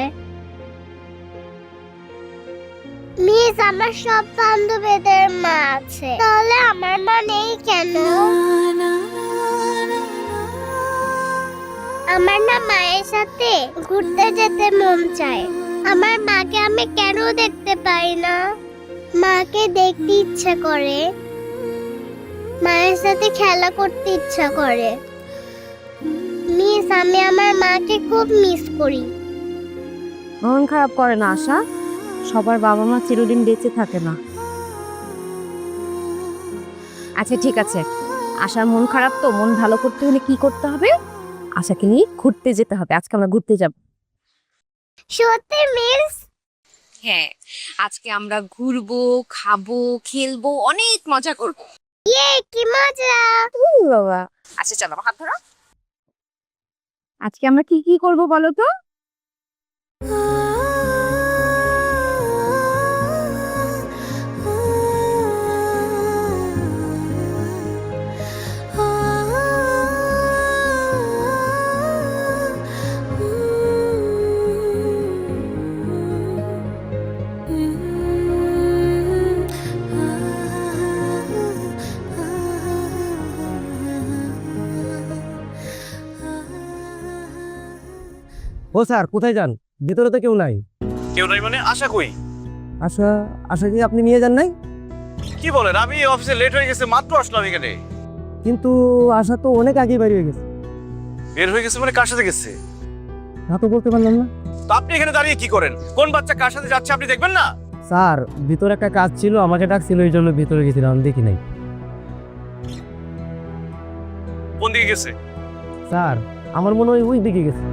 S3: মিস, আমার সব বান্ধবীদের মা আছে, তাহলে আমার মা নেই কেন? আমার না মায়ের সাথে ঘুরতে যেতে মন চায়। আমার মাকে আমি কেন দেখতে পাই না? মাকে দেখতে ইচ্ছা করে, মায়ের সাথে খেলা করতে ইচ্ছা করে। মিস, আমি আমার মাকে খুব মিস করি।
S2: মন খারাপ করে না আশা, সবার বাবা মা চিরদিন বেঁচে থাকে না। আচ্ছা ঠিক আছে, আশার মন খারাপ তো, মন ভালো করতে হলে কি করতে হবে? আশাকে নিয়ে ঘুরতে যেতে হবে। আজকে আমরা ঘুরতে যাব।
S3: সত্যি মিস?
S5: হ্যাঁ, আজকে আমরা ঘুরবো, খাবো, খেলবো, অনেক মজা করবো।
S3: ইয়ে, কি মজা!
S2: বাবা,
S5: আচ্ছা চলো, আমার হাত ধরো।
S2: আজকে আমরা কি কি করব বলো তো?
S7: ও স্যার, কোথায় যান? ভিতরে তো কেউ নাই।
S1: কেউ নাই মানে? আশা কই?
S7: আশা, আশা কি আপনি নিয়ে যান নাই?
S1: কি বলেন, আমি অফিসে লেট হয়ে গেছে, মাত্র আসলাম এখানে।
S7: কিন্তু আশা তো অনেক আগে বেরিয়ে গেছে।
S1: বের হয়ে গেছে মানে কার সাথে গেছে?
S7: তা তো বলতে পারলাম না।
S1: তো আপনি এখানে দাঁড়িয়ে কি করেন? কোন বাচ্চা কার সাথে যাচ্ছে আপনি দেখবেন না?
S7: স্যার, ভিতরে একটা কাজ ছিল, আমাকে ডাকছিল, এই জন্য ভিতরে গেছিলাম, আমি দেখি নাই।
S1: কোন দিকে গেছে?
S7: স্যার, আমার মনে হয় ওই দিকে গেছে।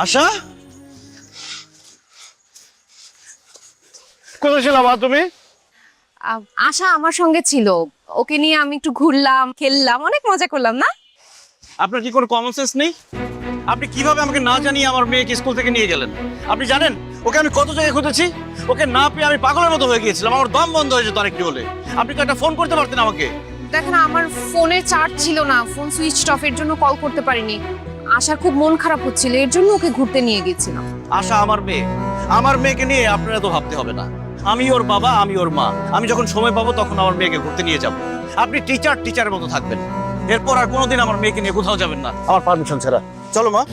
S1: আশা, কোথায় ছিলাম তুমি?
S5: আশা আমার সঙ্গে ছিল, ওকে নিয়ে আমি একটু ঘুরলাম, খেললাম, অনেক মজা করলাম না?
S1: আপনার কি কোনো কমন সেন্স নেই? আপনি কিভাবে আমাকে না জানিয়ে আমার মেয়েকে স্কুল থেকে নিয়ে গেলেন? আপনি জানেন ওকে আমি কত জায়গায় খুঁজেছি? ওকে না পেয়ে আমি পাগলের মতো হয়ে গিয়েছিলাম, আমার দম বন্ধ হয়ে যেত আরেকটু হলে। আপনি তো একটা ফোন করতে পারতেন আমাকে।
S5: দেখেন আমার ফোনে চার্জ ছিল না, ফোন সুইচ অফ, এর জন্য কল করতে পারিনি। আশার খুব মন খারাপ হচ্ছিল, এর জন্য ওকে ঘুরতে নিয়ে গেছিলাম।
S1: আশা আমার মেয়ে, আমার মেয়েকে নিয়ে আপনারা তো ভাবতে হবে না। আমি ওর বাবা, আমি ওর মা, আমি যখন সময় পাবো তখন আমার মেয়েকে ঘুরতে নিয়ে যাব। আপনি টিচারের মতো থাকবেন, এরপর আর কোনোদিন আমার মেয়েকে নিয়ে কোথাও যাবেন না আমার পারমিশন ছাড়া। চলো মা।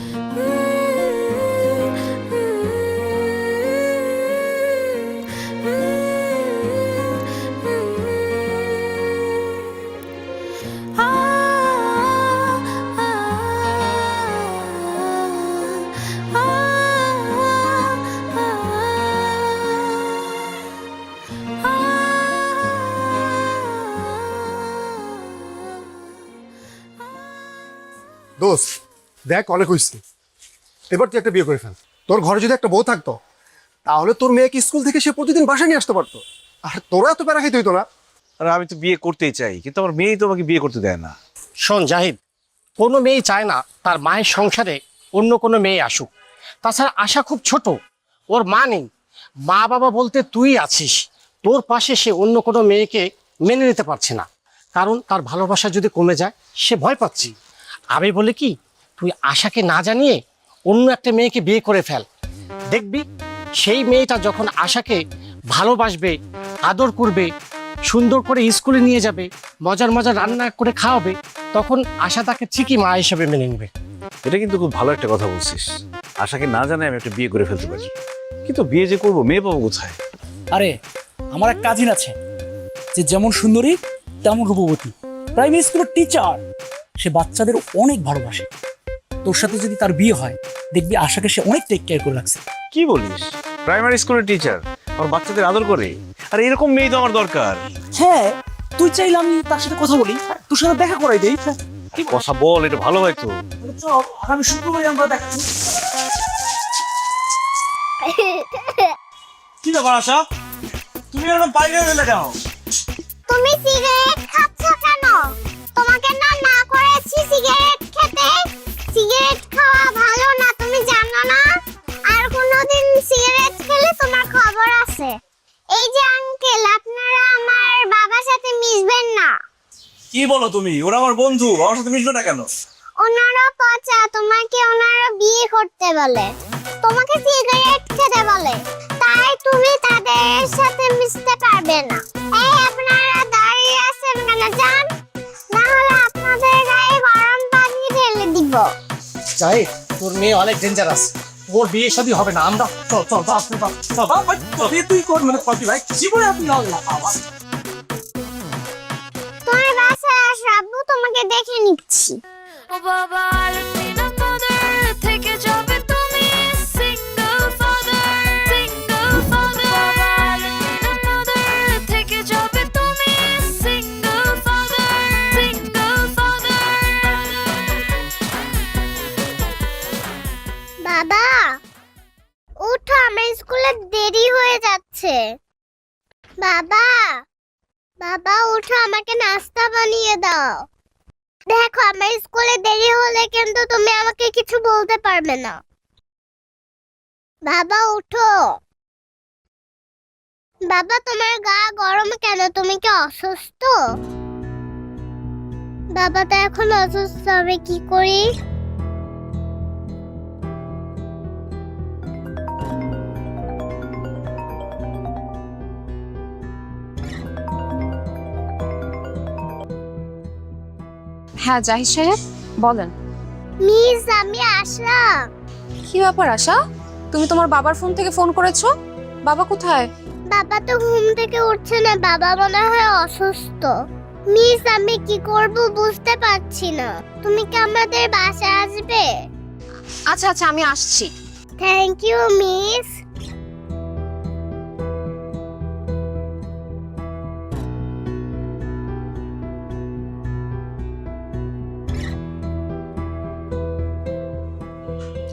S11: দোস্ত দেখ, অনেক হয়েছে, এবার তুই একটা বিয়ে করে ফেল। তোর ঘরে যদি একটা বউ থাকতো তাহলে তোর মেয়েকে স্কুল থেকে সে প্রতিদিন বাসায় নিয়ে আসতে পারতো, আর তোরা এত প্যারা খাইতে হইতো না।
S1: আর আমি তো বিয়ে করতেই চাই, কিন্তু আমার মেয়েই তো আমাকে বিয়ে করতে দেয় না।
S12: শোন জাহিদ, কোনো মেয়ে চায় না তার মায়ের সংসারে অন্য কোনো মেয়ে আসুক। তাছাড়া আশা খুব ছোট, ওর মা নেই, মা বাবা বলতে তুই আছিস। তোর পাশে সে অন্য কোনো মেয়েকে মেনে নিতে পারছে না, কারণ তার ভালোবাসা যদি কমে যায় সে ভয় পাচ্ছি। আমি বলি কি, তুই আশাকে না জানিয়ে অন্য একটা মেয়েকে বিয়ে করে ফেল। দেখবি সেই মেয়েটা যখন আশাকে ভালোবাসবে, আদর করবে, সুন্দর করে স্কুলে নিয়ে যাবে, মজার মজার রান্না করে খাওয়াবে, তখন আশা তাকে ঠিকই মা হিসেবে মেনে নেবে।
S1: এটা কিন্তু খুব ভালো একটা কথা বলছিস। আশাকে না জানাই আমি একটা বিয়ে করে ফেলতে পারি, কিন্তু বিয়ে যে করবো মেয়ে পাবো কোথায়?
S7: আরে আমার এক কাজিন আছে, যে যেমন সুন্দরী তেমন রূপবতী, প্রাইমারি স্কুলের টিচার। সে বাচ্চাদের অনেক ভালোবাসে। তোর সাথে যদি তার বিয়ে হয় দেখবি আশাকে সে অনেক টেক কেয়ার করে রাখছে।
S1: কি বলিস? প্রাইমারি স্কুলের টিচার আমার বাচ্চাদের আদর করে? আর এরকম মেয়ে তো আমার দরকার।
S7: হ্যাঁ, তুই চাইলে আমি তার সাথে কথা বলি, তোর সাথে দেখা করাই দেই।
S1: কি কথা বল, এটা ভালো হয় তো।
S7: চল আগামী শুক্রবারে আমরা দেখা করব।
S1: কি ব্যাপার আশা, তুমি এরকম বাইরে গেলে কেন?
S3: তুমি সিগারেট খাচ্ছ কেন? তোমাকে না না করেছি সিগারেট খেতে? সিগারেট খাওয়া ভালো না, তুমি জানো না? আর কোনোদিন সিগারেট খেলে তোমার খবর আছে। এই যে আঙ্কেল, আপনারা আমার বাবার সাথে মিশবেন না।
S1: কি বলো তুমি? ওরা আমার বন্ধু, আমার সাথে মিশবে না কেন?
S3: ওনারা পচা, তোমাকে ওনারা বিয়ে করতে বলে, তোমাকে সিগারেট খেতে বলে, তাই তুমি তাদের সাথে মিশতে পারবে না। এই আপনারা দাঁড়িয়ে আছেন কেন? যান, না হলে আপনাদের গায়ে গরম পানি ঢেলে দিব।
S12: জাহিদ, তোর মেয়ে অনেক ডেঞ্জারাস, ওর বিয়ে শাদী হবে না। আমরা চল চল বাপ রে বাপ, চল বাপ।
S7: তবে তুই কর মানে কপি ভাই, জীবনে আপনি আল্লাহ বাবা।
S3: তোমার বাসায় আস, আব্বু তোমাকে দেখে নিচ্ছি।
S4: ও বাবা আলমিনা mother, থেকে যাবে তুমি single father, single father। বাবা আলমিনা mother, থেকে যাবে তুমি single father, single father।
S3: বাবা উঠো, আমার স্কুলে দেরি হয়ে যাচ্ছে। বাবা, বাবা উঠো, আমাকে নাস্তা বানিয়ে দাও। দেখো আমার স্কুলে দেরি হলে কিন্তু তুমি আমাকে কিছু বলতে পারবে না। বাবা উঠো। বাবা তোমার গা গরম কেন? তুমি কি অসুস্থ? বাবা তো এখন অসুস্থ, হবে কি করি?
S5: হ্যাঁ জাহিদ সাহেব বলেন।
S3: মিস আমি আসলাম।
S5: কি ব্যাপার আশা, তুমি তোমার বাবার ফোন থেকে ফোন করেছো? বাবা কোথায়?
S3: বাবা তো ঘুম থেকে উঠছে না, বাবা মনে হয় অসুস্থ। মিস আমি কি করব বুঝতে পারছি না। তুমি কি আমাদের বাসায় আসবে?
S5: আচ্ছা আচ্ছা আমি আসছি।
S3: Thank you miss.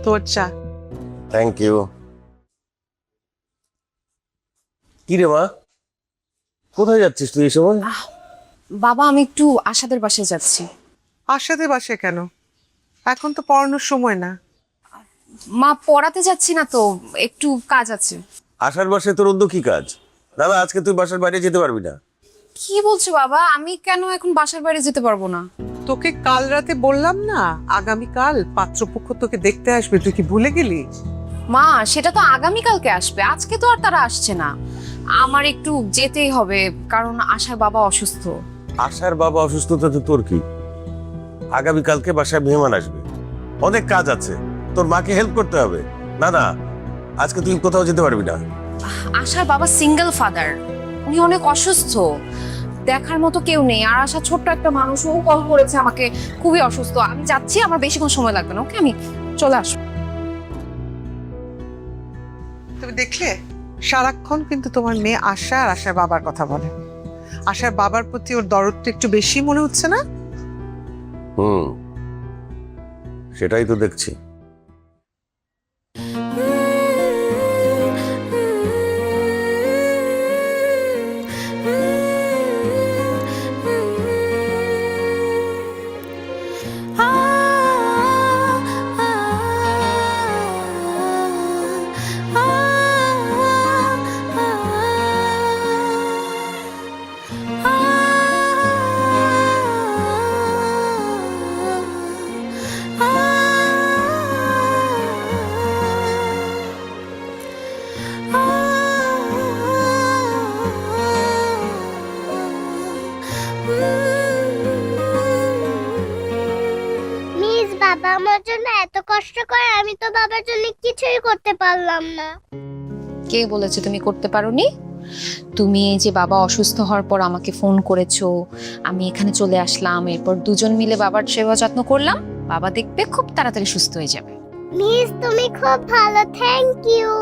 S1: তো আচ্ছা
S13: থ্যাংক ইউ। কি রে মা, কোথায় যাচ্ছিস তুই এই সময়?
S5: বাবা আমি একটু আশাদের বাসায় যাচ্ছি।
S14: আশাদের বাসে কেন? এখন তো পড়ানোর সময় না।
S5: মা পড়াতে যাচ্ছি না তো, একটু কাজ আছে।
S13: আশার বাসায় তোর অন্য কি কাজ? দাদা আজকে তুই বাসার বাইরে যেতে পারবি না।
S5: কি বলছো বাবা? আমি কেন এখন বাসার বাইরে যেতে পারবো না?
S14: তোকে কাল রাতে বললাম না আগামীকাল পাত্রপক্ষ তোকে দেখতে আসবে, তুই কি ভুলে গেলি?
S5: মা সেটা তো আগামীকালকে আসবে, আজকে তো আর তারা আসছে না। আমার একটু যেতেই হবে কারণ আশার বাবা অসুস্থ।
S13: আশার বাবা অসুস্থতাতে তোর কি? আগামীকালকে বাসায় মেহমান আসবে, অনেক কাজ আছে, তোর মাকে হেল্প করতে হবে। না না, আজকে তুই কোথাও যেতে পারবি না।
S5: আশার বাবা সিঙ্গেল ফাদার, উনি অনেক অসুস্থ, দেখার মতো কেউ নেই। আর আশা ছোট্ট একটা মানুষ, ও কল করেছে আমাকে, খুবই অসুস্থ। আমি যাচ্ছি, আমার বেশিক্ষণ সময় লাগবে না। ওকে আমি চলে আসবো।
S14: তুমি দেখলে সারাক্ষণ কিন্তু তোমার মেয়ে আশা আর আশার বাবার কথা বলে। আশার বাবার প্রতি ওর দরদটা একটু বেশি মনে হচ্ছে না?
S13: সেটাই তো দেখছি।
S3: মিস, বাবা আমার জন্য এত কষ্ট করে, আমি তো বাবার জন্য কিছুই করতে পারলাম না।
S5: কে বলেছে তুমি করতে পারোনি? তুমি এই যে বাবা অসুস্থ হওয়ার পর আমাকে ফোন করেছো, আমি এখানে চলে আসলাম, এরপর দুজন মিলে বাবার সেবা যত্ন করলাম। বাবা দেখবে খুব তাড়াতাড়ি সুস্থ হয়ে যাবে।
S3: মিস তুমি খুব ভালো, থ্যাংক ইউ।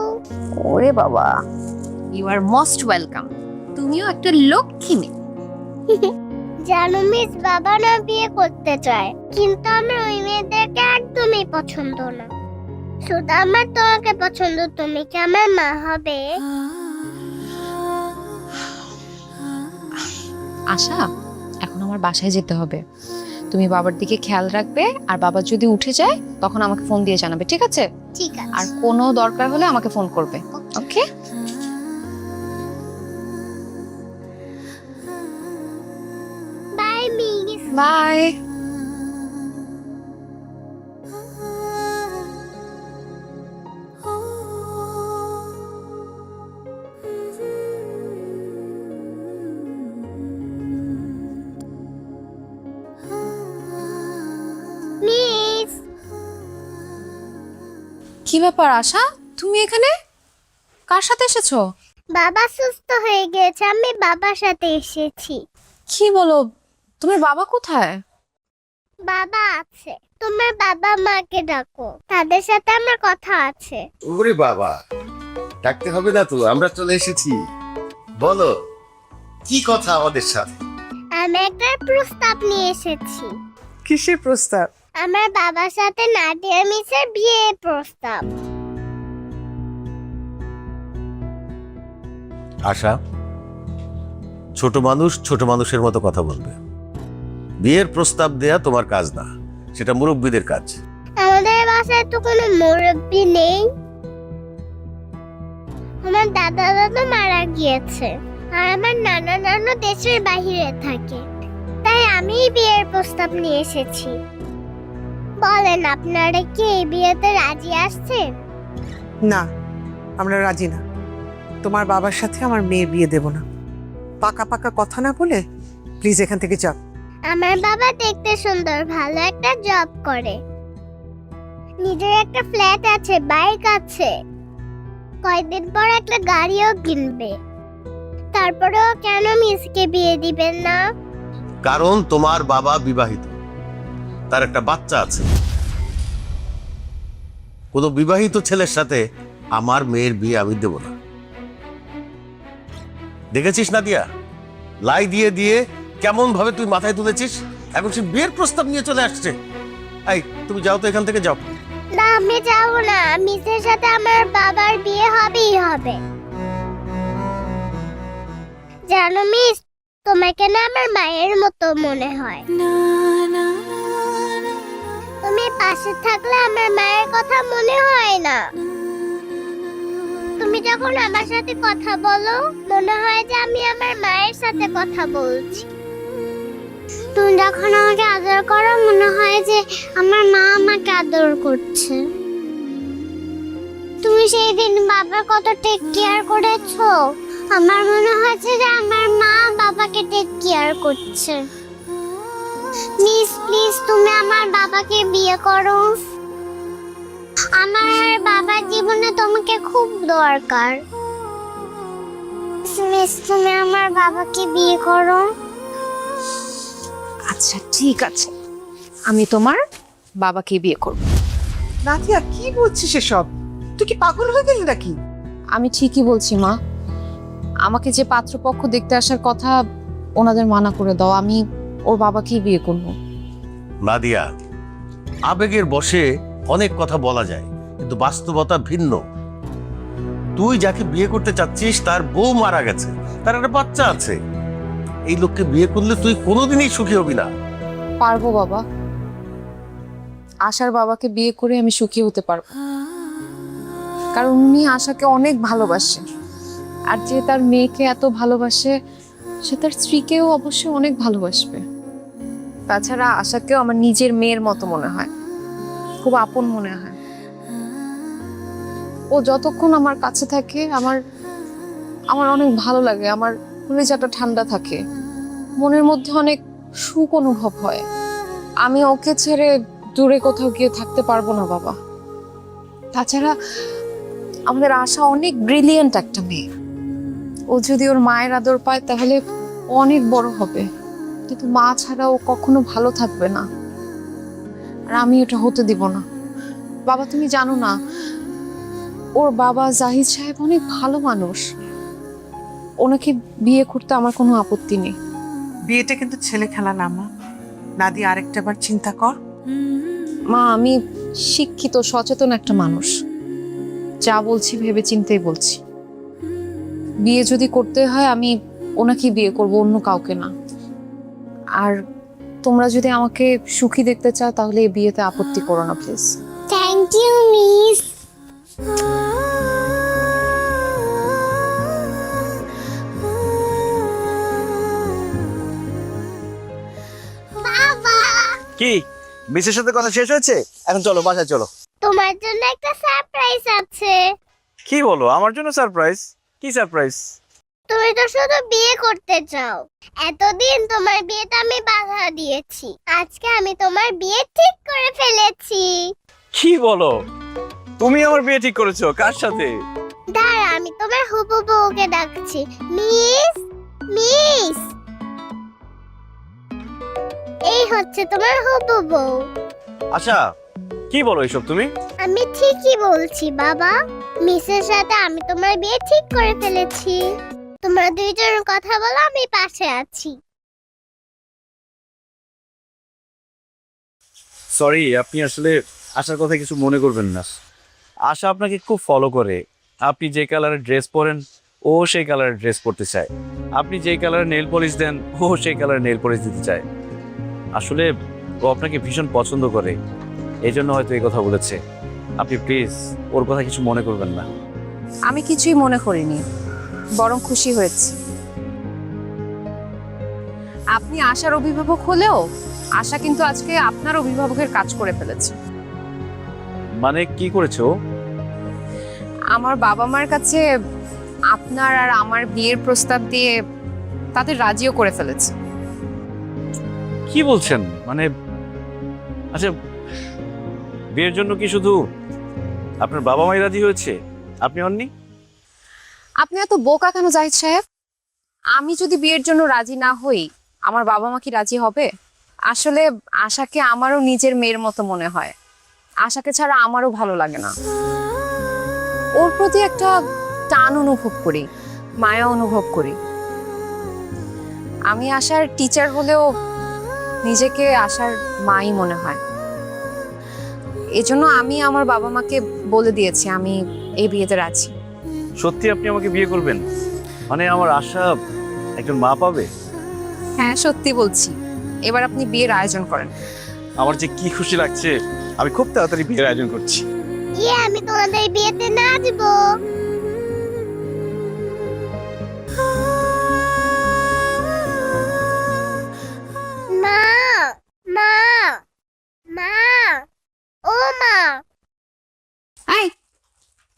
S5: ওরে বাবা, ইউ আর মোস্ট ওয়েলকাম। তুমিও একটা লক্ষ্মী মেয়ে।
S3: জানো মিস, বাবা না বিয়ে করতে চায়, কিন্তু আমার ওই মেয়েদেরকে একদমই পছন্দ না। শুধু আমার তোমাকে পছন্দ। তুমি কি আমার মা হবে?
S5: আশা, এখন আমার বাসায় যেতে হবে। তুমি বাবার দিকে খেয়াল রাখবে, আর বাবা যদি উঠে যায় তখন আমাকে ফোন দিয়ে জানাবে, ঠিক আছে?
S3: ঠিক আছে।
S5: আর কোনো দরকার হলে আমাকে ফোন করবে, okay?
S3: Bye miss.
S5: Bye.
S3: Miss,
S5: কি ব্যাপার আশা, তুমি এখানে কার সাথে এসেছো?
S3: বাবা সুস্থ হয়ে গেছে, আমি বাবার সাথে এসেছি।
S5: কি বলো, তোমার বাবা কোথায়?
S3: বাবা আছে, তোমার বাবা মাকে ডাকো, তাদের সাথে আমার কথা আছে।
S13: ওরে বাবা, ডাকতে হবে না তো, আমরা চলে এসেছি। বলো কি কথা আমাদের সাথে?
S3: আমি একটা প্রস্তাব নিয়ে এসেছি।
S14: কিসের প্রস্তাব?
S3: আমার বাবার সাথে নাদিয়া মিসের বিয়ের প্রস্তাব।
S13: আশা, ছোট মানুষ ছোট মানুষের মতো কথা বলবে। বিয়ের প্রস্তাব দেয়া তোমার কাজ না, সেটা মুরব্বীদের কাজ।
S3: আমাদের বাসায় তো কোনো মুরব্বি নেই, আমার দাদা দাদা মারা গিয়েছে, আর আমার নানা নানু দেশের বাইরে থাকে, তাই আমি বিয়ের প্রস্তাব নিয়ে এসেছি। বলেন, আপনারা কি এই বিয়েতে রাজি আসছেন?
S14: না, আমরা রাজি না। তোমার বাবার সাথে আমার মেয়ের বিয়ে দেব না। পাকা পাকা কথা না বলে প্লিজ এখান থেকে যাও।
S3: আমার বাবা দেখতে সুন্দর, ভালো একটা জব করে, নিজের একটা ফ্ল্যাট আছে, বাইক আছে, কয়েকদিন পর একটা গাড়িও কিনবে। তারপরেও কেন মিসকে বিয়ে দিবেন না?
S13: কারণ তোমার বাবা বিবাহিত, তার একটা বাচ্চা আছে। কোনো বিবাহিত ছেলের সাথে আমার মেয়ের বিয়ে আমি দেব না। দেখেছিস না দিয়া, লাই দিয়ে দিয়ে কেমন ভাবে তুই মাথায় তুলেছিস, এখন সে বিয়ের প্রস্তাব নিয়ে চলে আসছে। এই তুমি যাও তো, এখান থেকে যাও।
S3: না আমি যাবো না, মিসের সাথে আমার বাবার বিয়ে হবেই হবে। জানো মিস, তোমাকে না আমার মায়ের মতো মনে হয়। তুমি পাশে থাকলে আমার মায়ের কথা মনে হয় না। তুমি যখন আমার সাথে কথা বলো মনে হয় যে আমি আমার মায়ের সাথে কথা বলছি। তুমি যখন আমাকে আদর করো মনে হয় যে আমার মা আমাকে আদর করছে। তুমি সেই দিন বাবার কত টেক কেয়ার করেছো, আমার মনে হয়েছে যে আমার মা বাবাকে টেক কেয়ার করছে। মিস প্লিজ তুমি আমার বাবাকে বিয়ে করো। আমার বাবার জীবনে তোমাকে খুব দরকার। মিস তুমি আমার বাবাকে বিয়ে করো।
S5: আচ্ছা ঠিক আছে, আমি তোমার বাবাকে বিয়ে করব।
S14: নাদিয়া কি বলছিস এসব? তুই কি পাগল হয়ে গেলি নাকি?
S5: আমি ঠিকই বলছি মা, আমাকে যে পাত্রপক্ষ দেখতে আসার কথা ওনাদের মানা করে দাও, আমি ওর বাবাকেই বিয়ে করব।
S13: নাদিয়া, আবেগের বশে অনেক কথা বলা যায়, কিন্তু বাস্তবতা ভিন্ন। তুই যাকে বিয়ে করতে চাচ্ছিস তার বউ মারা গেছে, তার একটা বাচ্চা আছে। এই লোককে বিয়ে করলে তুই কোনোদিনই সুখী হবি না।
S5: পারবো বাবা, আশার বাবাকে বিয়ে করে আমি সুখী হতে পারবো, কারণ উনি আশাকে অনেক ভালোবাসে। আর যে তার মেয়েকে এত ভালোবাসে সে তার স্ত্রীকেও অবশ্যই অনেক ভালোবাসবে। তাছাড়া আশাকেও আমার নিজের মেয়ের মতো মনে হয়, খুব আপন মনে হয়। ও যতক্ষণ আমার কাছে থাকে আমার আমার অনেক ভালো লাগে, আমার কলিজাটা ঠান্ডা থাকে, মনের মধ্যে অনেক সুখ অনুভব হয়। আমি ওকে ছেড়ে দূরে কোথাও গিয়ে থাকতে পারবো না বাবা। তাছাড়া আমাদের আশা অনেক ব্রিলিয়েন্ট একটা মেয়ে, ও যদি ওর মায়ের আদর পায় তাহলে ও অনেক বড় হবে, কিন্তু মা ছাড়া ও কখনো ভালো থাকবে না, আর আমি এটা হতে দিব না। বাবা তুমি জানো না, ওর বাবা জাহিদ সাহেব অনেক ভালো মানুষ, ওনাকে বিয়ে করতে আমার কোনো আপত্তি নেই।
S14: বিয়েটা কিন্তু ছেলে খেলা না মা। নাদিয়া আরেকটা বার চিন্তা কর।
S5: মা আমি শিক্ষিত সচেতন একটা মানুষ, যা বলছি ভেবে চিন্তেই বলছি। বিয়ে যদি করতে হয় আমি ওনাকে বিয়ে করব, অন্য কাউকে না। আর তোমরা যদি আমাকে সুখী দেখতে চাও তাহলে এই বিয়েতে আপত্তি করো না প্লিজ।
S3: Thank you miss. বাবা,
S1: কি মিসের সাথে কথা শেষ হয়েছে? এখন চলো বাসায় চলো।
S3: তোমার জন্য একটা সারপ্রাইজ আছে।
S1: কি বলো? আমার জন্য সারপ্রাইজ? কি সারপ্রাইজ?
S3: তুমি তো শুধু বিয়ে করতে চাও, এতদিন তোমার বিয়েতে আমি বাধা দিয়েছি, আজকে আমি তোমার বিয়ে ঠিক করে ফেলেছি।
S1: কি বলো? তুমি আমার বিয়ে ঠিক করেছো? কার সাথে?
S3: দাঁড়া, আমি তোমার হবু বউকে ডাকছি। মিস, মিস, এই হচ্ছে তোমার হবু বউ।
S1: আচ্ছা কি বলো এসব তুমি?
S3: আমি ঠিকই বলছি বাবা, মিসের সাথে আমি তোমার বিয়ে ঠিক করে ফেলেছি। তোমরা দুইজন কথা বলো, আমি পাশে আছি।
S1: সরি, আপনি আসলে আশার কথা কিছু মনে করবেন না। আশা আপনাকে খুব ফলো করে। আপনি যে কালারের ড্রেস পরেন ও সেই কালারের ড্রেস পরতে চায়, আপনি যে কালারের নেল পলিশ দেন ও সেই কালারের নেল পলিশ দিতে চায়। আসলে ও আপনাকে ভীষণ পছন্দ করে, এই জন্য হয়তো এই কথা বলেছে। আপনি প্লিজ ওর কথা কিছু মনে করবেন না।
S5: আমি কিছুই মনে করিনি, বরং খুশি হয়েছি। আপনি আশার অভিভাবক হলেও আশা কিন্তু আজকে আপনার অভিভাবকের কাজ করে ফেলেছে।
S1: মানে কি করেছো?
S5: আমার বাবা মার কাছে আপনার আর আমার বিয়ের প্রস্তাব দিয়ে তাদের রাজিও করে ফেলেছে।
S1: কি বলছেন? মানে আচ্ছা, বিয়ের জন্য কি শুধু আপনার বাবা মাই রাজি হয়েছে, আপনি হননি?
S5: আপনি এত বোকা কেন জাহিদ সাহেব? আমি যদি বিয়ের জন্য রাজি না হই আমার বাবা মা কি রাজি হবে? আসলে আশাকে আমারও নিজের মেয়ের মতো মনে হয়, আশাকে ছাড়া আমারও ভালো লাগে না। ওর প্রতি একটা টান অনুভব করি, মায়া অনুভব করি। আমি আশার টিচার হলেও নিজেকে আশার মাই মনে হয়। এজন্য আমি আমার বাবা মাকে বলে দিয়েছি আমি এই বিয়েতে রাজি।
S1: সত্যি আপনি আমাকে বিয়ে করবেন? মানে আমার আশা একজন মা পাবে?
S5: হ্যাঁ সত্যি বলছি, এবার আপনি বিয়ের আয়োজন করেন।
S1: আমার যে কি খুশি লাগছে, আমি খুব তাড়াতাড়ি বিয়ের আয়োজন করছি।
S3: আমি তোমাদের বিয়েতে নাচবো। মা মা মা ও মা,
S5: এই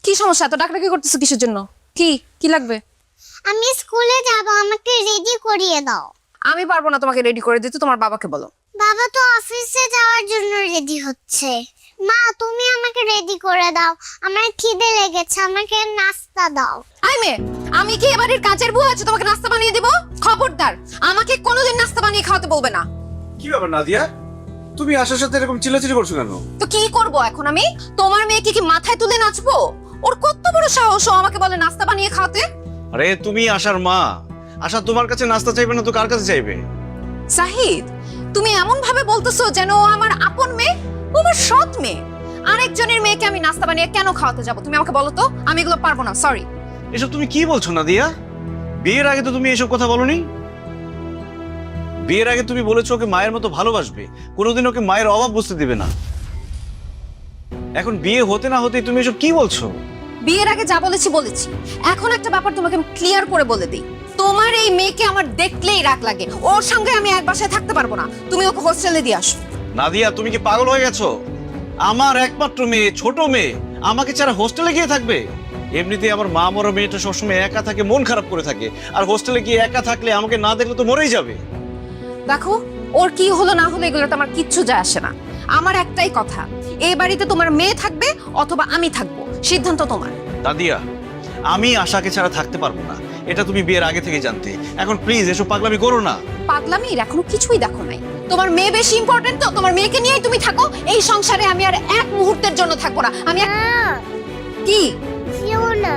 S5: কি সমস্যা, এত ডাকাডাকি করতেছো কিসের জন্য? কি কি লাগবে?
S3: আমি স্কুলে যাব, আমাকে রেডি করিয়ে দাও।
S5: আমি পারবো না তোমাকে রেডি করে দিতে, তোমার বাবাকে বলো।
S3: বাবা তো অফিসে যাওয়ার জন্য রেডি হচ্ছে। মা তুমি আমাকে রেডি করে দাও, আমার খিদে লেগেছে, আমাকে নাস্তা দাও।
S5: আই মে, আমি কি এবারের কাজের বুয়া আছে তোমাকে নাস্তা বানিয়ে দিব? খবরদার, আমাকে কোনোদিন নাস্তা বানিয়ে খাওয়াতে বলবে না।
S1: কি ব্যাপার নাদিয়া, তুমি আশার সাথে এরকম চিল্লাচিল্লি করছো কেন?
S5: তো কি করব এখন আমি? তোমার মেয়েকে কি মাথায় তুলে নাচবো? ওর কত বড় সাহস ও আমাকে বলে নাস্তা বানিয়ে খাওয়াতে।
S1: আরে তুমি আশার মা, আশা তোমার কাছে নাস্তা চাইবে না তো কার কাছে চাইবে?
S5: সাহিদ, তুমি এমন ভাবে বলতেছো যেন ও আমার আপন মেয়ে, ও আমার সৎ মেয়ে। আরেকজনের মেয়েকে আমি নাস্তা বানিয়ে কেন খাওয়াতে যাব? তুমি আমাকে বলো তো, আমি এগুলো পারবো না, সরি।
S1: এসব তুমি কি বলছো নাদিয়া? বিয়ের আগে তো তুমি এসব কথা বলনি। বিয়ের আগে তুমি বলেছো ওকে মায়ের মতো ভালোবাসবে, কোনোদিন ওকে মায়ের অভাব বুঝতে দিবে না। এখন বিয়ে হতে না হতেই তুমি এসব কি বলছো?
S5: বিয়ের আগে যা বলেছি বলেছি। এখন একটা ব্যাপার তোমাকে ক্লিয়ার করে বলে দিই, তোমার এই মেয়েকে আমার দেখলেই রাগ লাগে। ওর সঙ্গে আমি এক বাসায় থাকতে পারবো না, তুমি ওকে হোস্টেলে দিয়ে আসো।
S1: নাদিয়া তুমি কি পাগল হয়ে গেছো? আমার একমাত্র মেয়ে, ছোট মেয়ে, আমাকে ছাড়া হোস্টেলে গিয়ে থাকবে? এমনিতেই আমার মা মরা মেয়েটা সবসময় একা থাকে, মন খারাপ করে থাকে, আর হোস্টেলে গিয়ে একা থাকলে আমাকে না দেখলে তো মরেই যাবে।
S5: দেখো, ওর কি হলো না হলো এগুলোতে আমার কিচ্ছু যায় আসে না। আমার একটাই কথা, এই বাড়িতে তোমার মেয়ে থাকবে অথবা আমি থাকবো, সিদ্ধান্ত তোমার।
S1: নাদিয়া, আমি আশাকে ছাড়া থাকতে পারবো না, এটা তুমি বিয়ের আগে থেকে জানতে। এখন প্লিজ এসব পাগলামি করো না।
S5: পাগলামির এখনো কিছুই দেখো নাই। তোমার মেয়ে বেশি ইম্পর্টেন্ট, তো তোমার মেয়েকে নিয়েই তুমি থাকো। এই সংসারে আমি আর এক মুহূর্তের জন্য থাকবো না। আমি কি
S3: যেও না।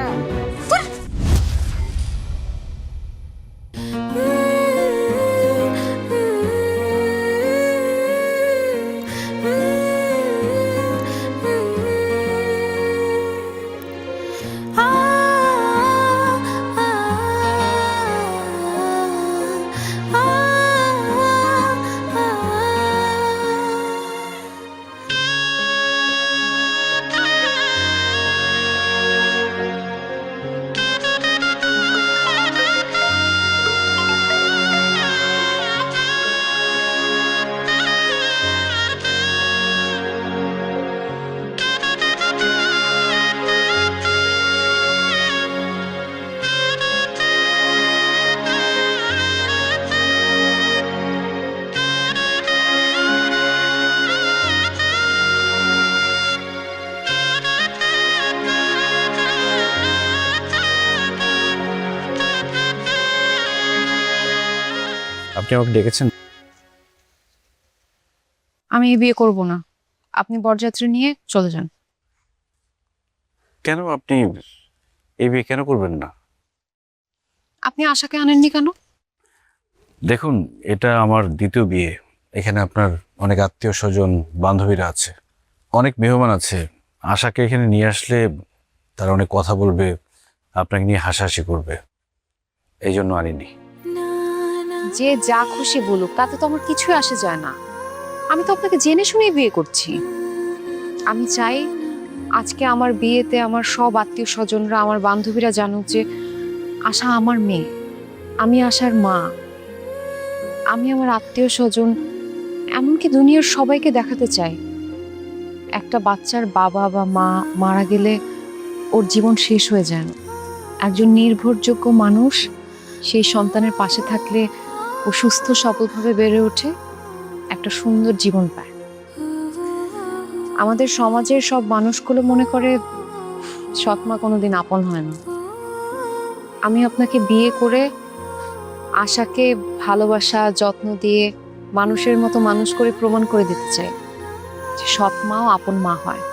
S1: আপনি আমাকে ডেকেছেন?
S5: আমি এই বিয়ে করব না, আপনি বরযাত্রী নিয়ে চলে যান।
S1: কেন আপনি এই বিয়ে কেন করবেন না?
S5: আপনি আশাকে আনেননি কেন?
S1: দেখুন, এটা আমার দ্বিতীয় বিয়ে। এখানে আপনার অনেক আত্মীয় স্বজন, বান্ধবীরা আছে, অনেক মেহমান আছে। আশাকে এখানে নিয়ে আসলে তারা অনেক কথা বলবে, আপনাকে নিয়ে হাসাহাসি করবে, এই জন্য আনিনি।
S5: যে যা খুশি বলুক, তাতে তো আমার কিছুই আসে যায় না। আমি তো আপনাকে জেনে শুনেই বিয়ে করছি। আমি চাই আজকে আমার বিয়েতে আমার সব আত্মীয় স্বজনরা, আমার বান্ধবীরা জানুক যে আশা আমার মেয়ে, আমি আশার মা। আমি আমার আত্মীয় স্বজন, এমনকি দুনিয়ার সবাইকে দেখাতে চাই একটা বাচ্চার বাবা বা মা মারা গেলে ওর জীবন শেষ হয়ে যায় না। একজন নির্ভরযোগ্য মানুষ সেই সন্তানের পাশে থাকলে ও সুস্থ সবলভাবে বেড়ে ওঠে, একটা সুন্দর জীবন পায়। আমাদের সমাজের সব মানুষগুলো মনে করে সৎমা কোনোদিন আপন হয় না। আমি আপনাকে বিয়ে করে আশাকে ভালোবাসা, যত্ন দিয়ে মানুষের মতো মানুষ করে প্রমাণ করে দিতে চাই যে সৎমাও আপন মা হয়।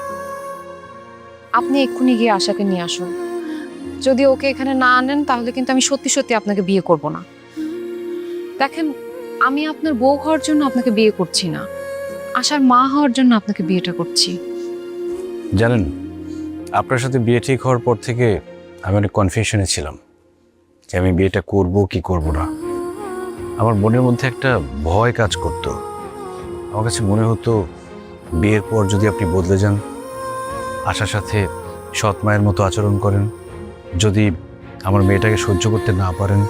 S5: আপনি এক্ষুনি গিয়ে আশাকে নিয়ে আসুন। যদি ওকে এখানে না আনেন তাহলে কিন্তু আমি সত্যি সত্যি আপনাকে বিয়ে করব না। দেখেন, আমি আপনার বউ হওয়ার জন্য আপনাকে বিয়ে করছি না, আশার মা হওয়ার জন্য আপনাকে বিয়েটা করছি।
S1: জানেন, আপনার সাথে বিয়ে ঠিক হওয়ার পর থেকে আমি অনেক কনফিউশনে ছিলাম যে আমি বিয়েটা করব কি করব না। আমার মনের মধ্যে একটা ভয় কাজ করত। আমার কাছে মনে হতো বিয়ের পর যদি আপনি বদলে যান, আশার সাথে সৎ মায়ের মতো আচরণ করেন, যদি আমার মেয়েটাকে সহ্য করতে না পারেন,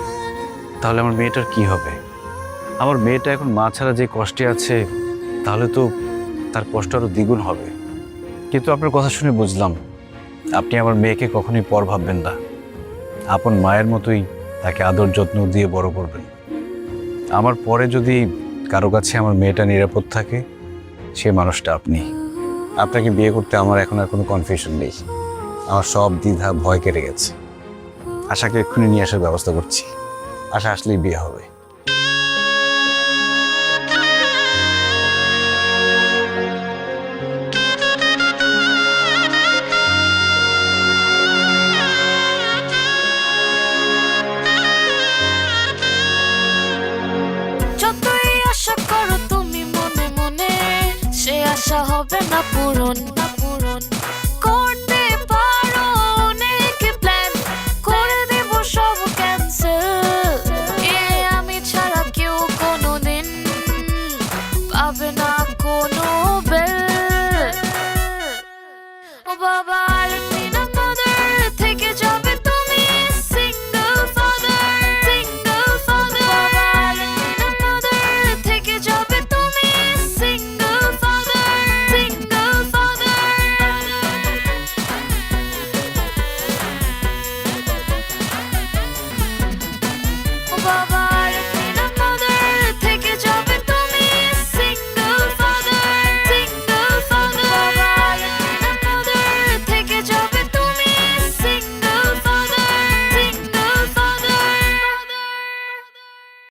S1: তাহলে আমার মেয়েটার কি হবে? আমার মেয়েটা এখন মা ছাড়া যে কষ্টে আছে, তাহলে তো তার কষ্ট আরও দ্বিগুণ হবে। কিন্তু আপনার কথা শুনে বুঝলাম আপনি আমার মেয়েকে কখনোই পর ভাববেন না, আপন মায়ের মতোই তাকে আদর যত্ন দিয়ে বড় করবেন। আমার পরে যদি কারো কাছে আমার মেয়েটা নিরাপদ থাকে, সে মানুষটা আপনি। আপনাকে বিয়ে করতে আমার এখন আর কোনো কনফিউশন নেই। আমার সব দ্বিধা ভয় কেটে গেছে। আশাকে এক্ষুনি নিয়ে আসার ব্যবস্থা করছি। আশা আসলেই বিয়ে হবে।
S4: যতই আশা করো তুমি মনে মনে, সে আশা হবে না পূরণ। করতে পারো অনেক প্ল্যান, করে দেব সব ক্যান্সেল। আমি ছাড়া কেউ কোনোদিন পাবে না কোনো বেল। ও বাবা আর্মিনা মাদার, থেকে যাবে তুমি সিঙ্গেল ফাদার। বাবা আর্মিনা মাদার, থেকে যাবে তুমি সিঙ্গেল ফাদার। ও বাবা